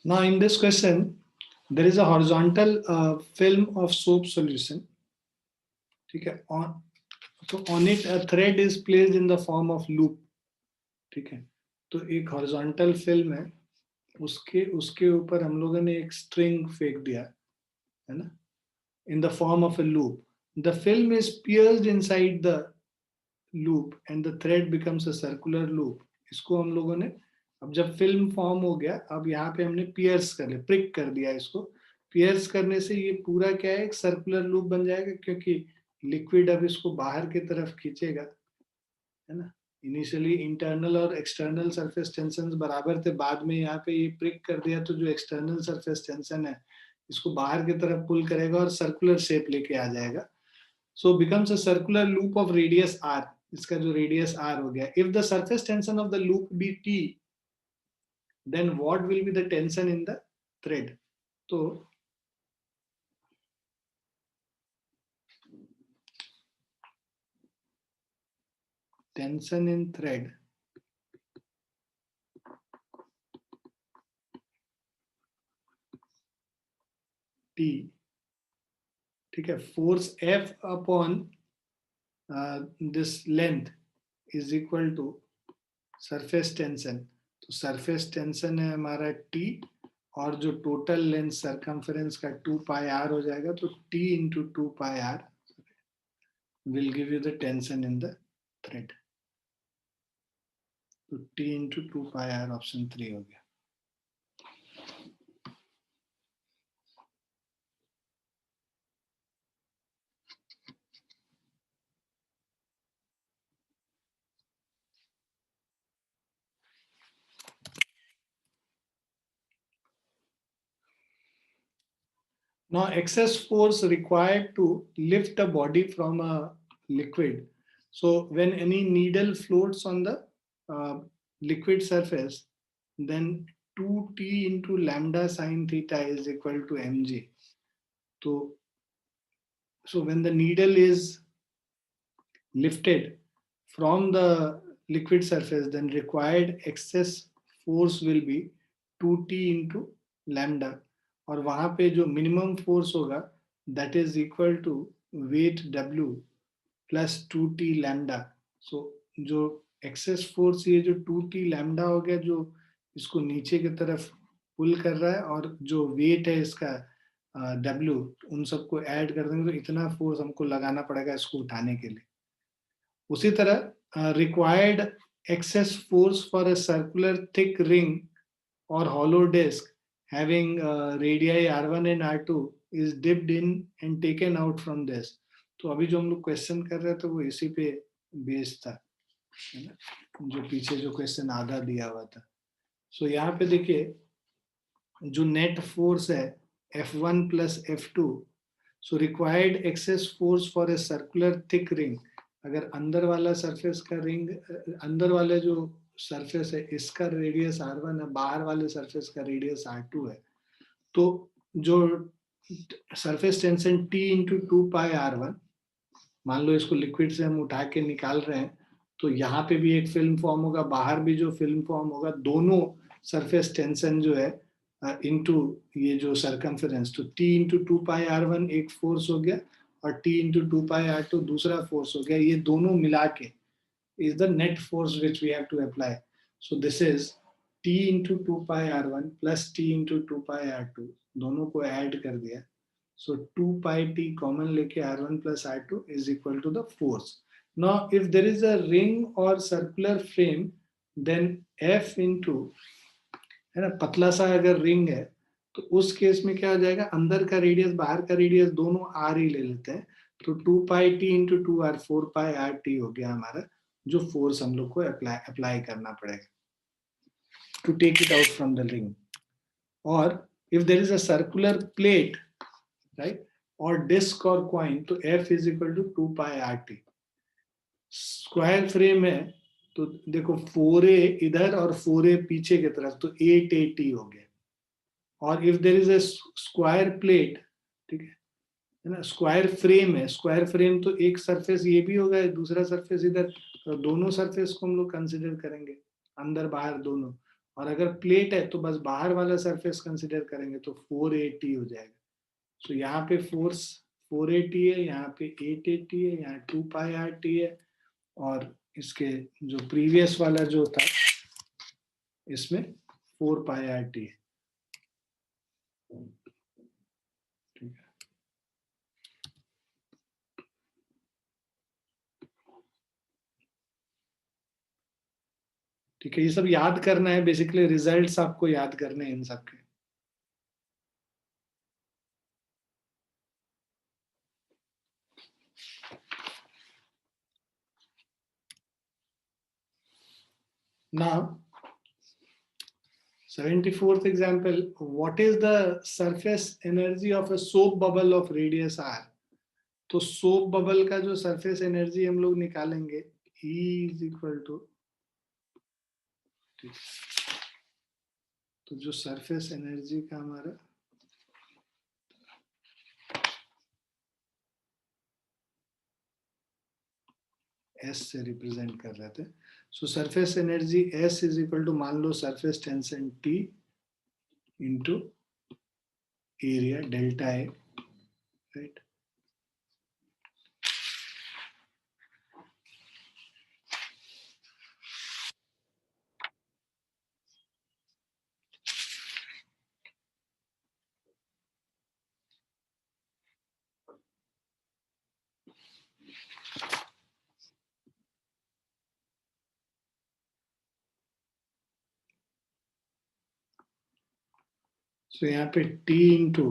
Now in this question, there is a horizontal film of soap solution. ठीक है. So on it a thread is placed in the form of loop. ठीक है. तो एक horizontal film है, उसके ऊपर हम लोगों ने एक string फेंक दिया, है ना, in the form of a loop. The film is pierced inside the loop and the thread becomes a circular loop. इसको हम लोगों ने, अब जब फिल्म फॉर्म हो गया, अब यहाँ पे हमने पियर्स कर लिया, प्रिक कर दिया इसको. पियर्स करने से ये पूरा क्या है, एक सर्कुलर लूप बन जाएगा क्योंकि लिक्विड अब इसको बाहर की तरफ खींचेगा, है ना. इनिशियली इंटरनल और एक्सटर्नल सरफेस टेंशन बराबर थे, बाद में यहाँ पे ये प्रिक कर दिया तो जो एक्सटर्नल सरफेस टेंशन है इसको बाहर की तरफ पुल करेगा और सर्कुलर शेप लेके आ जाएगा. So becomes a circular loop of radius r. इसका जो रेडियस r हो गया. If the surface tension of the loop be T, then what will be the tension in the thread? So tension in thread T, ठीक है, force F upon this length is equal to surface tension. तो surface tension है हमारा T और जो total length circumference का 2 pi r हो जाएगा, तो T into 2 pi r will give you the tension in the thread. तो T into 2 pi r option 3 हो गया. Now excess force required to lift a body from a liquid. So when any needle floats on the liquid surface, then 2T into lambda sine theta is equal to mg. So when the needle is lifted from the liquid surface, then required excess force will be 2T into lambda. और वहां पे जो minimum force होगा that is equal to weight W plus 2T lambda. So जो excess force, ये जो 2T lambda हो गया जो इसको नीचे की तरफ पुल कर रहा है, और जो वेट है इसका W, उन सबको ऐड कर देंगे तो इतना फोर्स हमको लगाना पड़ेगा इसको उठाने के लिए. उसी तरह required excess force for a circular thick ring और hollow disc having radii r1 and r2 is dipped in and taken out from this. तो अभी जो हम लोग क्वेश्चन कर रहे थे वो इसी पे बेस्ड था, है ना, जो पीछे जो क्वेश्चन आधा दिया हुआ था. सो यहाँ पे देखिए जो नेट फोर्स है F1 plus F2, so required excess force for a circular thick ring, अगर अंदर वाला सरफेस का रिंग, अंदर वाले जो सरफेस है इसका रेडियस r1 है, बाहर वाले सरफेस का रेडियस r2 है, तो जो surface tension T into 2πr1, मान लो इसको लिक्विड से हम उठा के निकाल रहे हैं, तो यहाँ पे भी एक फिल्म फॉर्म होगा, बाहर भी जो फिल्म फॉर्म होगा, दोनों सरफेस टेंशन जो है इनटू ये जो सरकमफेरेंस, तो T इंटू 2πr1 एक फोर्स हो गया और T इंटू 2πr2 दूसरा फोर्स हो गया, ये दोनों मिला के is the net force which we have to apply. So this is T into 2πr1 plus T into 2πr2, दोनों को ऐड कर दिया, so 2πt common लेके r1 plus r2 is equal to the force. Now if there is a ring or circular frame, then F into, है ना, पतला सा अगर रिंग है तो उस केस में क्या हो जाएगा, अंदर का रेडियस बाहर का रेडियस दोनों r ही ले लेते हैं, तो 2πt इंटू 2r 4πrt हो गया हमारा जो फोर्स हम लोग को अप्लाई करना पड़ेगा to take it out from the ring. और if there is a circular plate, right, और डिस्क और कॉइन, तो F is equal to 2πrt. Square frame है तो देखो 4a इधर और 4a पीछे की तरफ, तो 8at हो गया. और if there is a square plate, ठीक है ना, स्क्वायर फ्रेम है, स्क्वायर फ्रेम तो एक सरफेस ये भी होगा, दूसरा सरफेस इधर, तो दोनों सरफेस को हम लोग कंसिडर करेंगे, अंदर बाहर दोनों. और अगर प्लेट है तो बस बाहर वाला सरफेस कंसिडर करेंगे, तो 4at हो जाएगा. सो यहाँ पे फोर्स 4at है, यहाँ पे 8at है, यहाँ 2πrt है, और इसके जो प्रीवियस वाला जो था इसमें 4πrt है. ठीक है, ये सब याद करना है, बेसिकली रिजल्ट्स आपको याद करने हैं इन सब के. Now 74th example, what is the surface energy of a soap bubble of radius r? तो सोप बबल का जो सरफेस एनर्जी हम लोग निकालेंगे, E इज इक्वल टू, तो जो सरफेस एनर्जी का हमारा S से रिप्रेजेंट कर रहे थे, so surface energy S is equal to, मान लो surface tension T into area delta A, right. So यहाँ पे T इंटू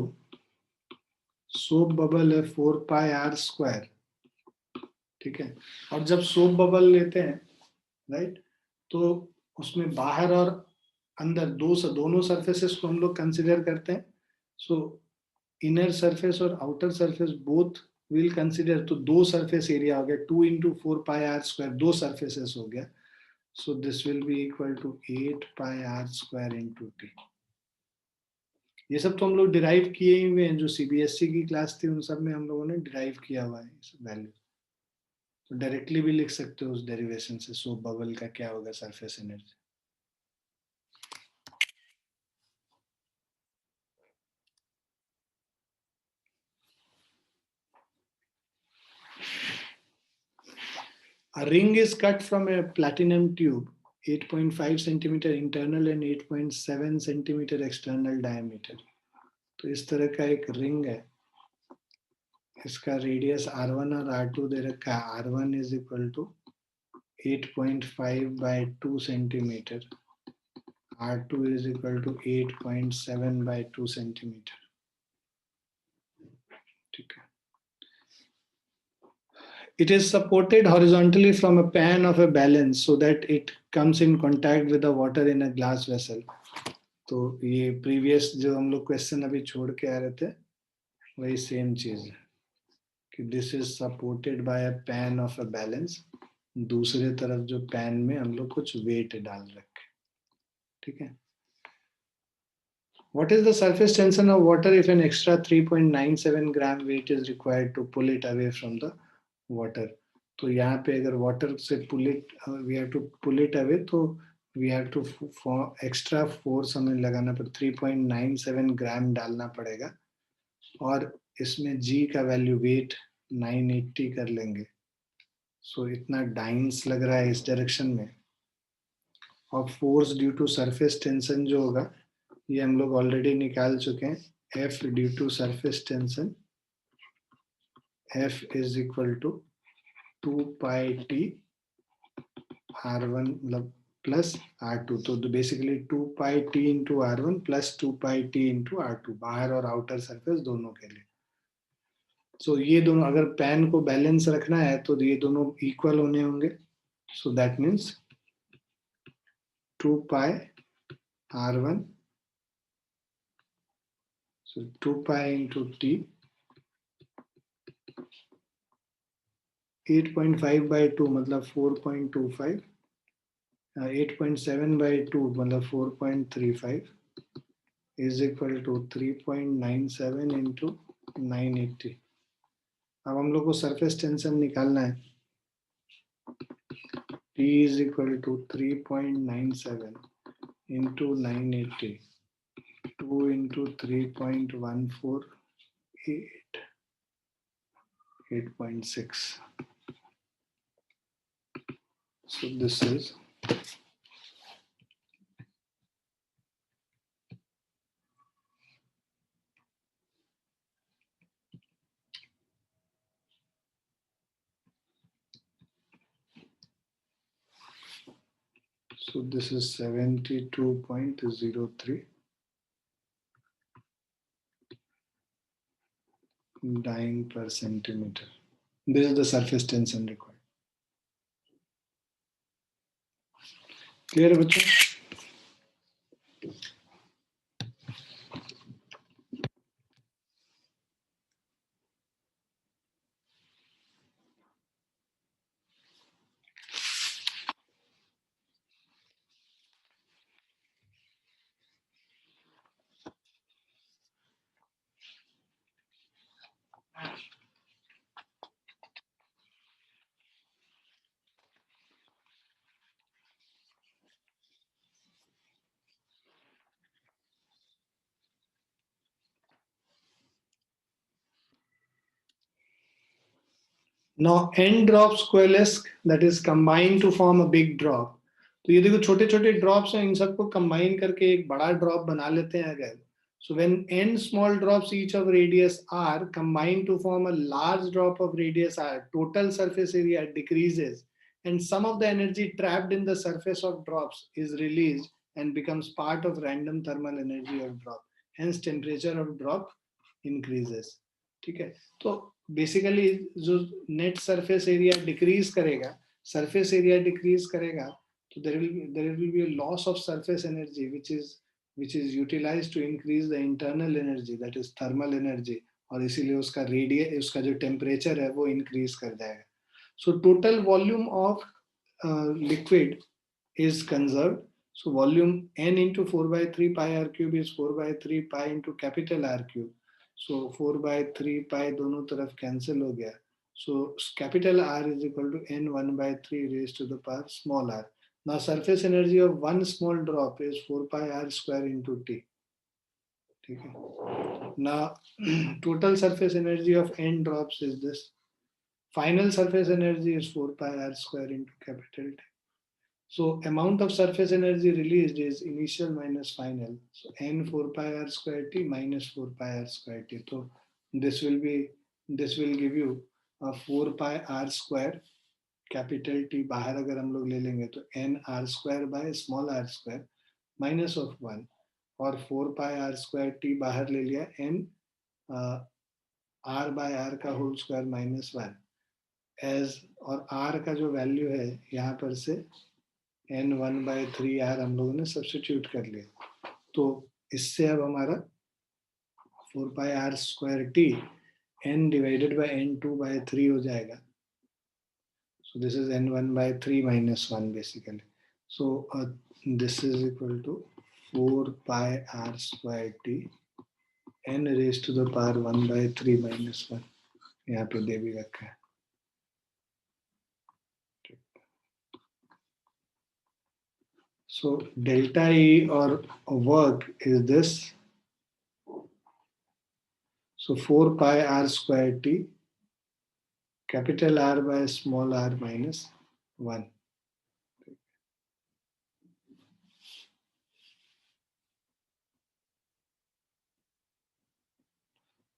सोप बबल है 4πr², ठीक है. और जब सोप बबल लेते हैं, राइट, तो उसमें बाहर और अंदर दोनों सरफेसेस को हम लोग कंसिडर करते हैं. सो इनर सरफेस और outer surface both will consider, तो दो सरफेस एरिया हो गया, 2 इंटू 4πr², दो सरफेसेस हो गया. So this will be equal to 8πr² into T. ये सब तो हम लोग डिराइव किए ही हुए हैं, जो CBSE की क्लास थी उन सब में हम लोगों ने डिराइव किया हुआ है वैल्यू. तो डायरेक्टली भी लिख सकते हो उस डेरिवेशन से, सोप बबल का क्या होगा surface energy. A ring is cut from a platinum tube, 8.5 centimeter internal and 8.7 centimeter external diameter. तो इस तरह का एक रिंग है, इसका रेडियस R1 और R2 दे रखा है. R1 is equal to 8.5 by 2 centimetre, R2 is equal to 8.7 by 2 centimetre. ठीक है. It is supported horizontally from a pan of a balance so that it comes in contact with the water in a glass vessel. तो ये previous जो हम लोग question अभी छोड़ के आ रहे थे वही सेम चीज है. कि this is supported by a pan of a balance, दूसरे तरफ जो पैन में हम लोग कुछ वेट डाल रखे, ठीक है। What is the surface tension of water if an extra 3.97 gram weight is required to pull it away from the water? तो यहाँ पे अगर water से pull it, we have to pull it away, तो we have to extra force हमें लगाना पड़ेगा, 3.97 ग्राम डालना पड़ेगा, और इसमें G का वैल्यू वेट 980 कर लेंगे। सो इतना डाइंस लग रहा है इस डायरेक्शन में, और force due to surface tension जो होगा ये हम लोग ऑलरेडी निकाल चुके हैं, F due to surface tension, F is equal to 2 pi T R1 मतलब प्लस R2, तो basically 2 pi T into R1 plus 2 pi T into R2, बाहर और आउटर सरफेस दोनों के लिए। सो ये दोनों अगर पैन को बैलेंस रखना है तो ये दोनों इक्वल होने होंगे, so that means 2 pi R1, so 2 pi into t, 8.5 by 2 मतलब 4.25, 8.7 by 2 मतलब 4.35 is equal to 3.97 into 980। अब हम लोग को सरफेस टेंशन निकालना है, T is equal to 3.97 into 980, 2 into 3.148, 8.6. So this is so this is 72.03 dying per centimeter. This is the surface tension required. Clear बच्चों? Now n drops coalesce, that is combine to form a big drop. तो ये देखो छोटे छोटे drops हैं, इन सबको combine करके एक बड़ा ड्रॉप बना लेते हैं अगर। So when n small drops each of radius r combine to form a large drop of radius r, total surface area decreases and some of the energy trapped in the surface of drops is released and becomes part of random thermal energy of drop. Hence temperature of drop increases. ठीक है, तो basically जो net surface area decrease करेगा, surface area decrease करेगा, तो there will be a loss of surface energy which is utilized to increase the internal energy, that is thermal energy, और इसीलिए उसका रेडियस, उसका जो टेम्परेचर है वो इंक्रीज कर जाएगा। So total volume of liquid is conserved. So volume n into 4 by 3 pi r cube is 4 by 3 pi into capital R cube. So 4 by 3 pi दोनों तरफ cancel हो गया. So capital R is equal to n 1 by 3 raised to the power small r. Now surface energy of one small drop is 4 pi r square into t. ठीक है. Now total surface energy of n drops is this. Final surface energy is 4 pi r square into capital T. So amount of surface energy released is initial minus final. So n 4 pi r square t minus 4 pi r square t. So this will give you a 4 pi r square capital T बाहर अगर हम लोग ले लेंगे तो n r square by small r square minus of 1, और 4 pi r square t बाहर ले लिया n r by r का whole square minus 1 as, और r का जो वैल्यू है यहाँ पर से n 1 by 3 r हम लोगों ने सब्स्टिट्यूट कर लिया, तो इससे अब हमारा 4 pi r square t n divided by n2 by 3 हो जाएगा. So this is n1 by 3 minus 1 basically. So this is equal to 4 pi r square t n raised to the power 1 by 3 minus 1. यहाँ पे दे भी रखा है. So delta E or work is this. So 4 pi r square t, capital R by small r minus 1.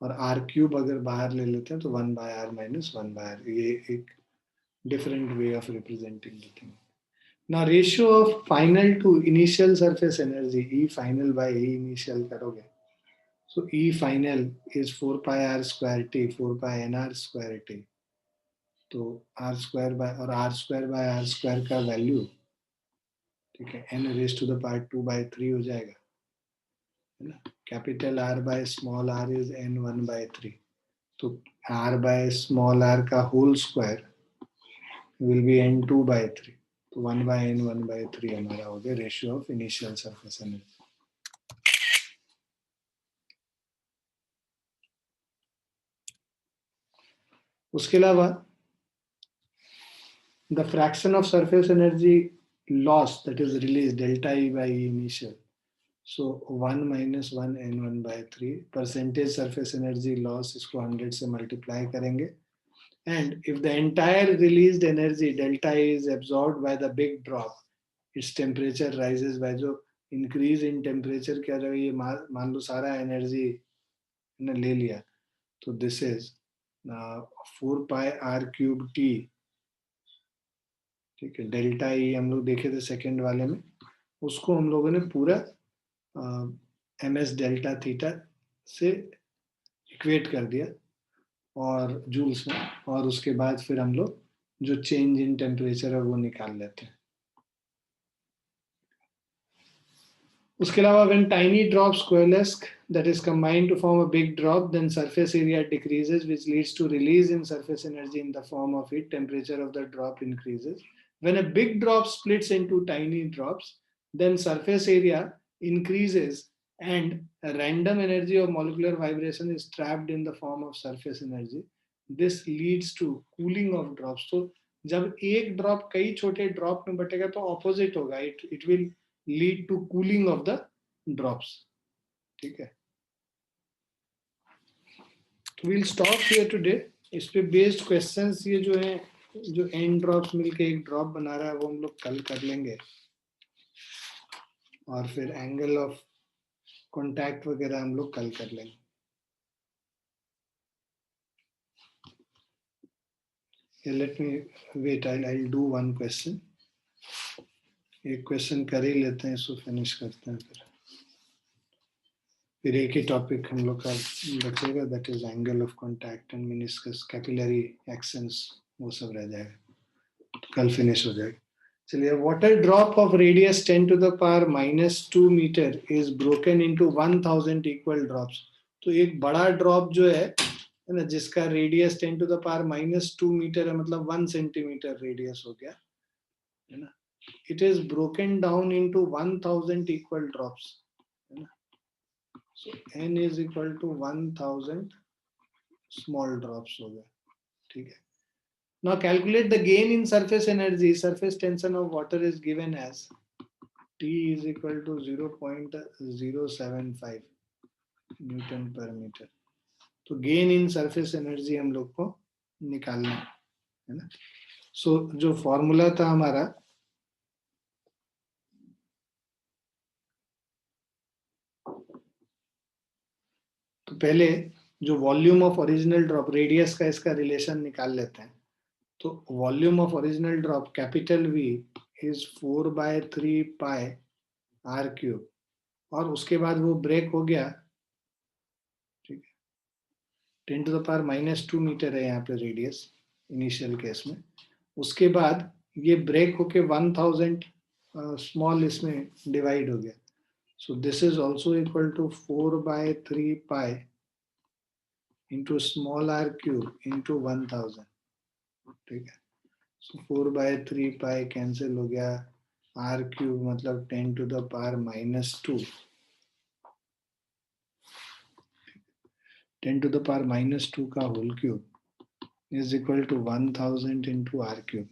और r cube अगर बाहर ले लेते हैं तो 1 by r minus 1 by r. ये एक different way of representing the thing. Now ratio of final to initial surface energy, E final by E initial करोगे. So E final is 4 pi r square t, 4 pi n r square t. तो r square by और r square by r square का value, ठीक है, n raised to the power 2 by 3 हो जाएगा, है ना. Capital R by small r is n1 by 3. तो r by small r का whole square will be n2 by 3. तो 1 by n1 by 3 हमारा हो गया ratio of initial surface energy. उसके अलावा the fraction of surface energy loss that is released delta E by E initial. So 1 minus 1 n1 by 3 percentage surface energy loss इसको 100 से multiply करेंगे. And if the entire released energy delta E is absorbed by the big drop, its temperature rises by जो increase in temperature क्या रहेगा, ये मान लो सारा energy ने ले लिया, तो this is 4 pi r cube t, ठीक है. डेल्टा ई हम लोग देखे थे सेकेंड वाले में, उसको हम लोगों ने पूरा एम एस डेल्टा थीटा से इक्वेट कर दिया और जूल्स में, और उसके बाद फिर हम लोग जो चेंज इन टेम्परेचर है वो निकाल लेते हैं. उसके अलावा when tiny drops coalesce, that is combined to form a big drop, then surface area decreases, which leads to release in surface energy in the form of heat. Temperature of the drop increases. When a big drop splits into tiny drops, then surface area increases and a random energy of molecular vibration is trapped in the form of surface energy. This leads to cooling of drops. So जब एक drop कई छोटे drop में बटेगा तो opposite होगा, it will lead to cooling of the drops. ठीक है. तो we'll stop here today. इस पे बेस्ड क्वेश्चंस ये जो है, जो एन ड्रॉप्स मिलके एक ड्रॉप बना रहा है, वो हम लोग कल कर लेंगे. और फिर एंगल ऑफ कांटेक्ट वगैरह हम लोग कल कर लेंगे. Let me wait. I'll do one question. एक क्वेश्चन कर ही लेते हैं, इसको फिनिश करते हैं, फिर एक ही टॉपिक हम लोग का बचेगा, that is angle of contact and meniscus, capillary actions, वो सब रह जाएगा, तो कल फिनिश हो जाएगा. चलिए. Water drop of radius 10 to the power -2 metre is broken into 1000 equal drops. तो एक बड़ा ड्रॉप जो है ना, जिसका radius 10 to the power -2 metre है, मतलब 1 सेंटीमीटर रेडियस हो गया, है ना. It is broken down into 1000 equal drops. So n is equal to 1000 small drops हो गया, ठीक है. Now calculate the gain in surface energy. Surface tension of water is given as T is equal to 0.075 Newton per meter. तो gain in surface energy हम लोग को निकालना है ना. So जो फॉर्मूला था हमारा, तो पहले जो volume of original drop, radius का इसका रिलेशन निकाल लेते हैं. तो volume of original drop capital V is 4 by 3 pi r cube, और उसके बाद वो ब्रेक हो गया, ठीक है. 10 to the power -2 मीटर है यहाँ पे रेडियस इनिशियल केस में. उसके बाद ये ब्रेक होके 1000 स्मॉल इसमें डिवाइड हो गया. So this is also equal to 4 by 3 pi into small r cube into 1000. ठीक है, so 4/3 pi cancel हो गया, r cube मतलब 10 to the power minus 2, 10 to the power minus 2 का whole cube is equal to 1000 into r cube,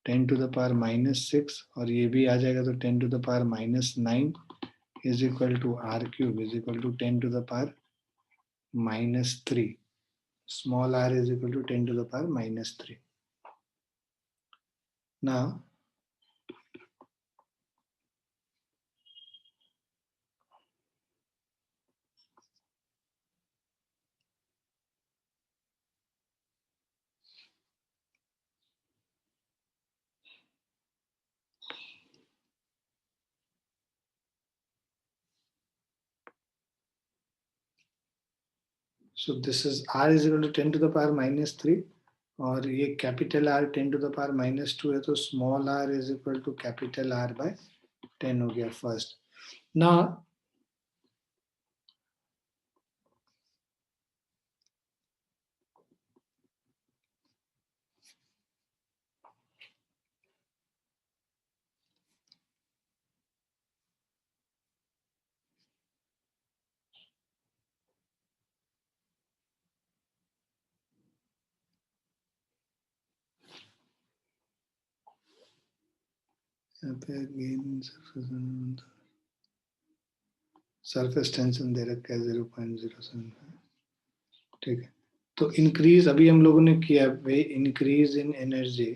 10 to the power minus 6 और ये भी आ जाएगा तो 10 to the power minus 9 is equal to r cube is equal to 10 to the power minus 3. Small r is equal to 10 to the power minus 3. Now, so this is r is equal to 10 to the power minus 3 और ये capital R 10 to the power minus 2 है तो small r is equal to capital R by 10 हो गया first. Now यहाँ पे again surface tension दे रखा है 0.075. ठीक है, तो इंक्रीज अभी हम लोगों ने किया वे increase in energy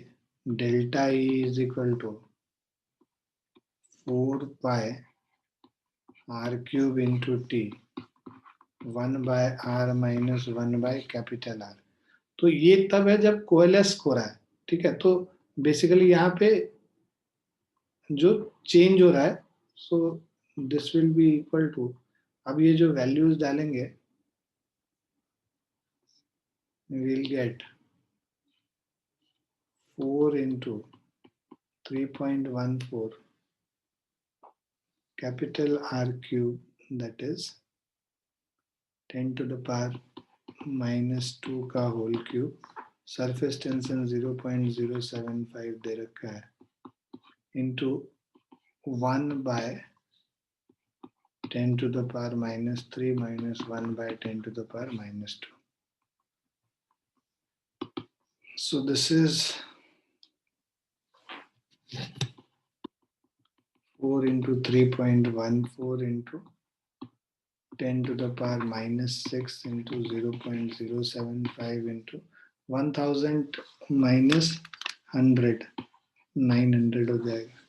delta E is equal to 4 pi r cube into t 1 by r minus 1 by capital R. तो ये तब है जब कोएलेस हो रहा है. ठीक है, तो बेसिकली यहाँ पे जो चेंज हो रहा है, so this will be equal to, अब ये जो वैल्यूज डालेंगे we'll get 4 into 3.14 capital R cube, that is 10 to the power minus 2 का whole cube, surface tension 0.075 दे रखा है, into 1 by 10 to the power minus 3 minus 1 by 10 to the power minus 2. So this is 4 into 3.14 into 10 to the power minus 6 into 0.075 into 1000 minus 100, 900 हो जाएगा.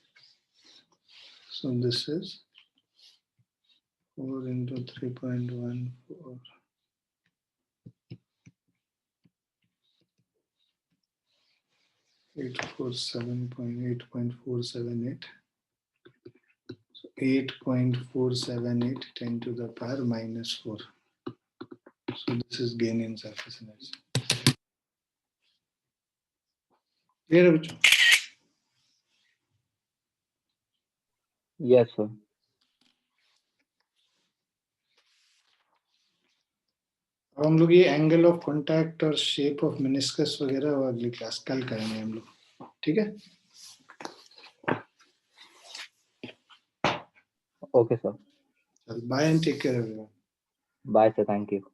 So this is 4 into 3.14, 847.8.478. 8.478 10 to the power minus 4. So this is gain in surface energy. Clear है बच्चों? Yes, sir. अब हम लोग ये angle of contact और shape of meniscus वगैरह वो अगली क्लास कल करेंगे हम लोग. ठीक है, Okay, sir. चल bye and take care everyone. Bye, sir. Thank you.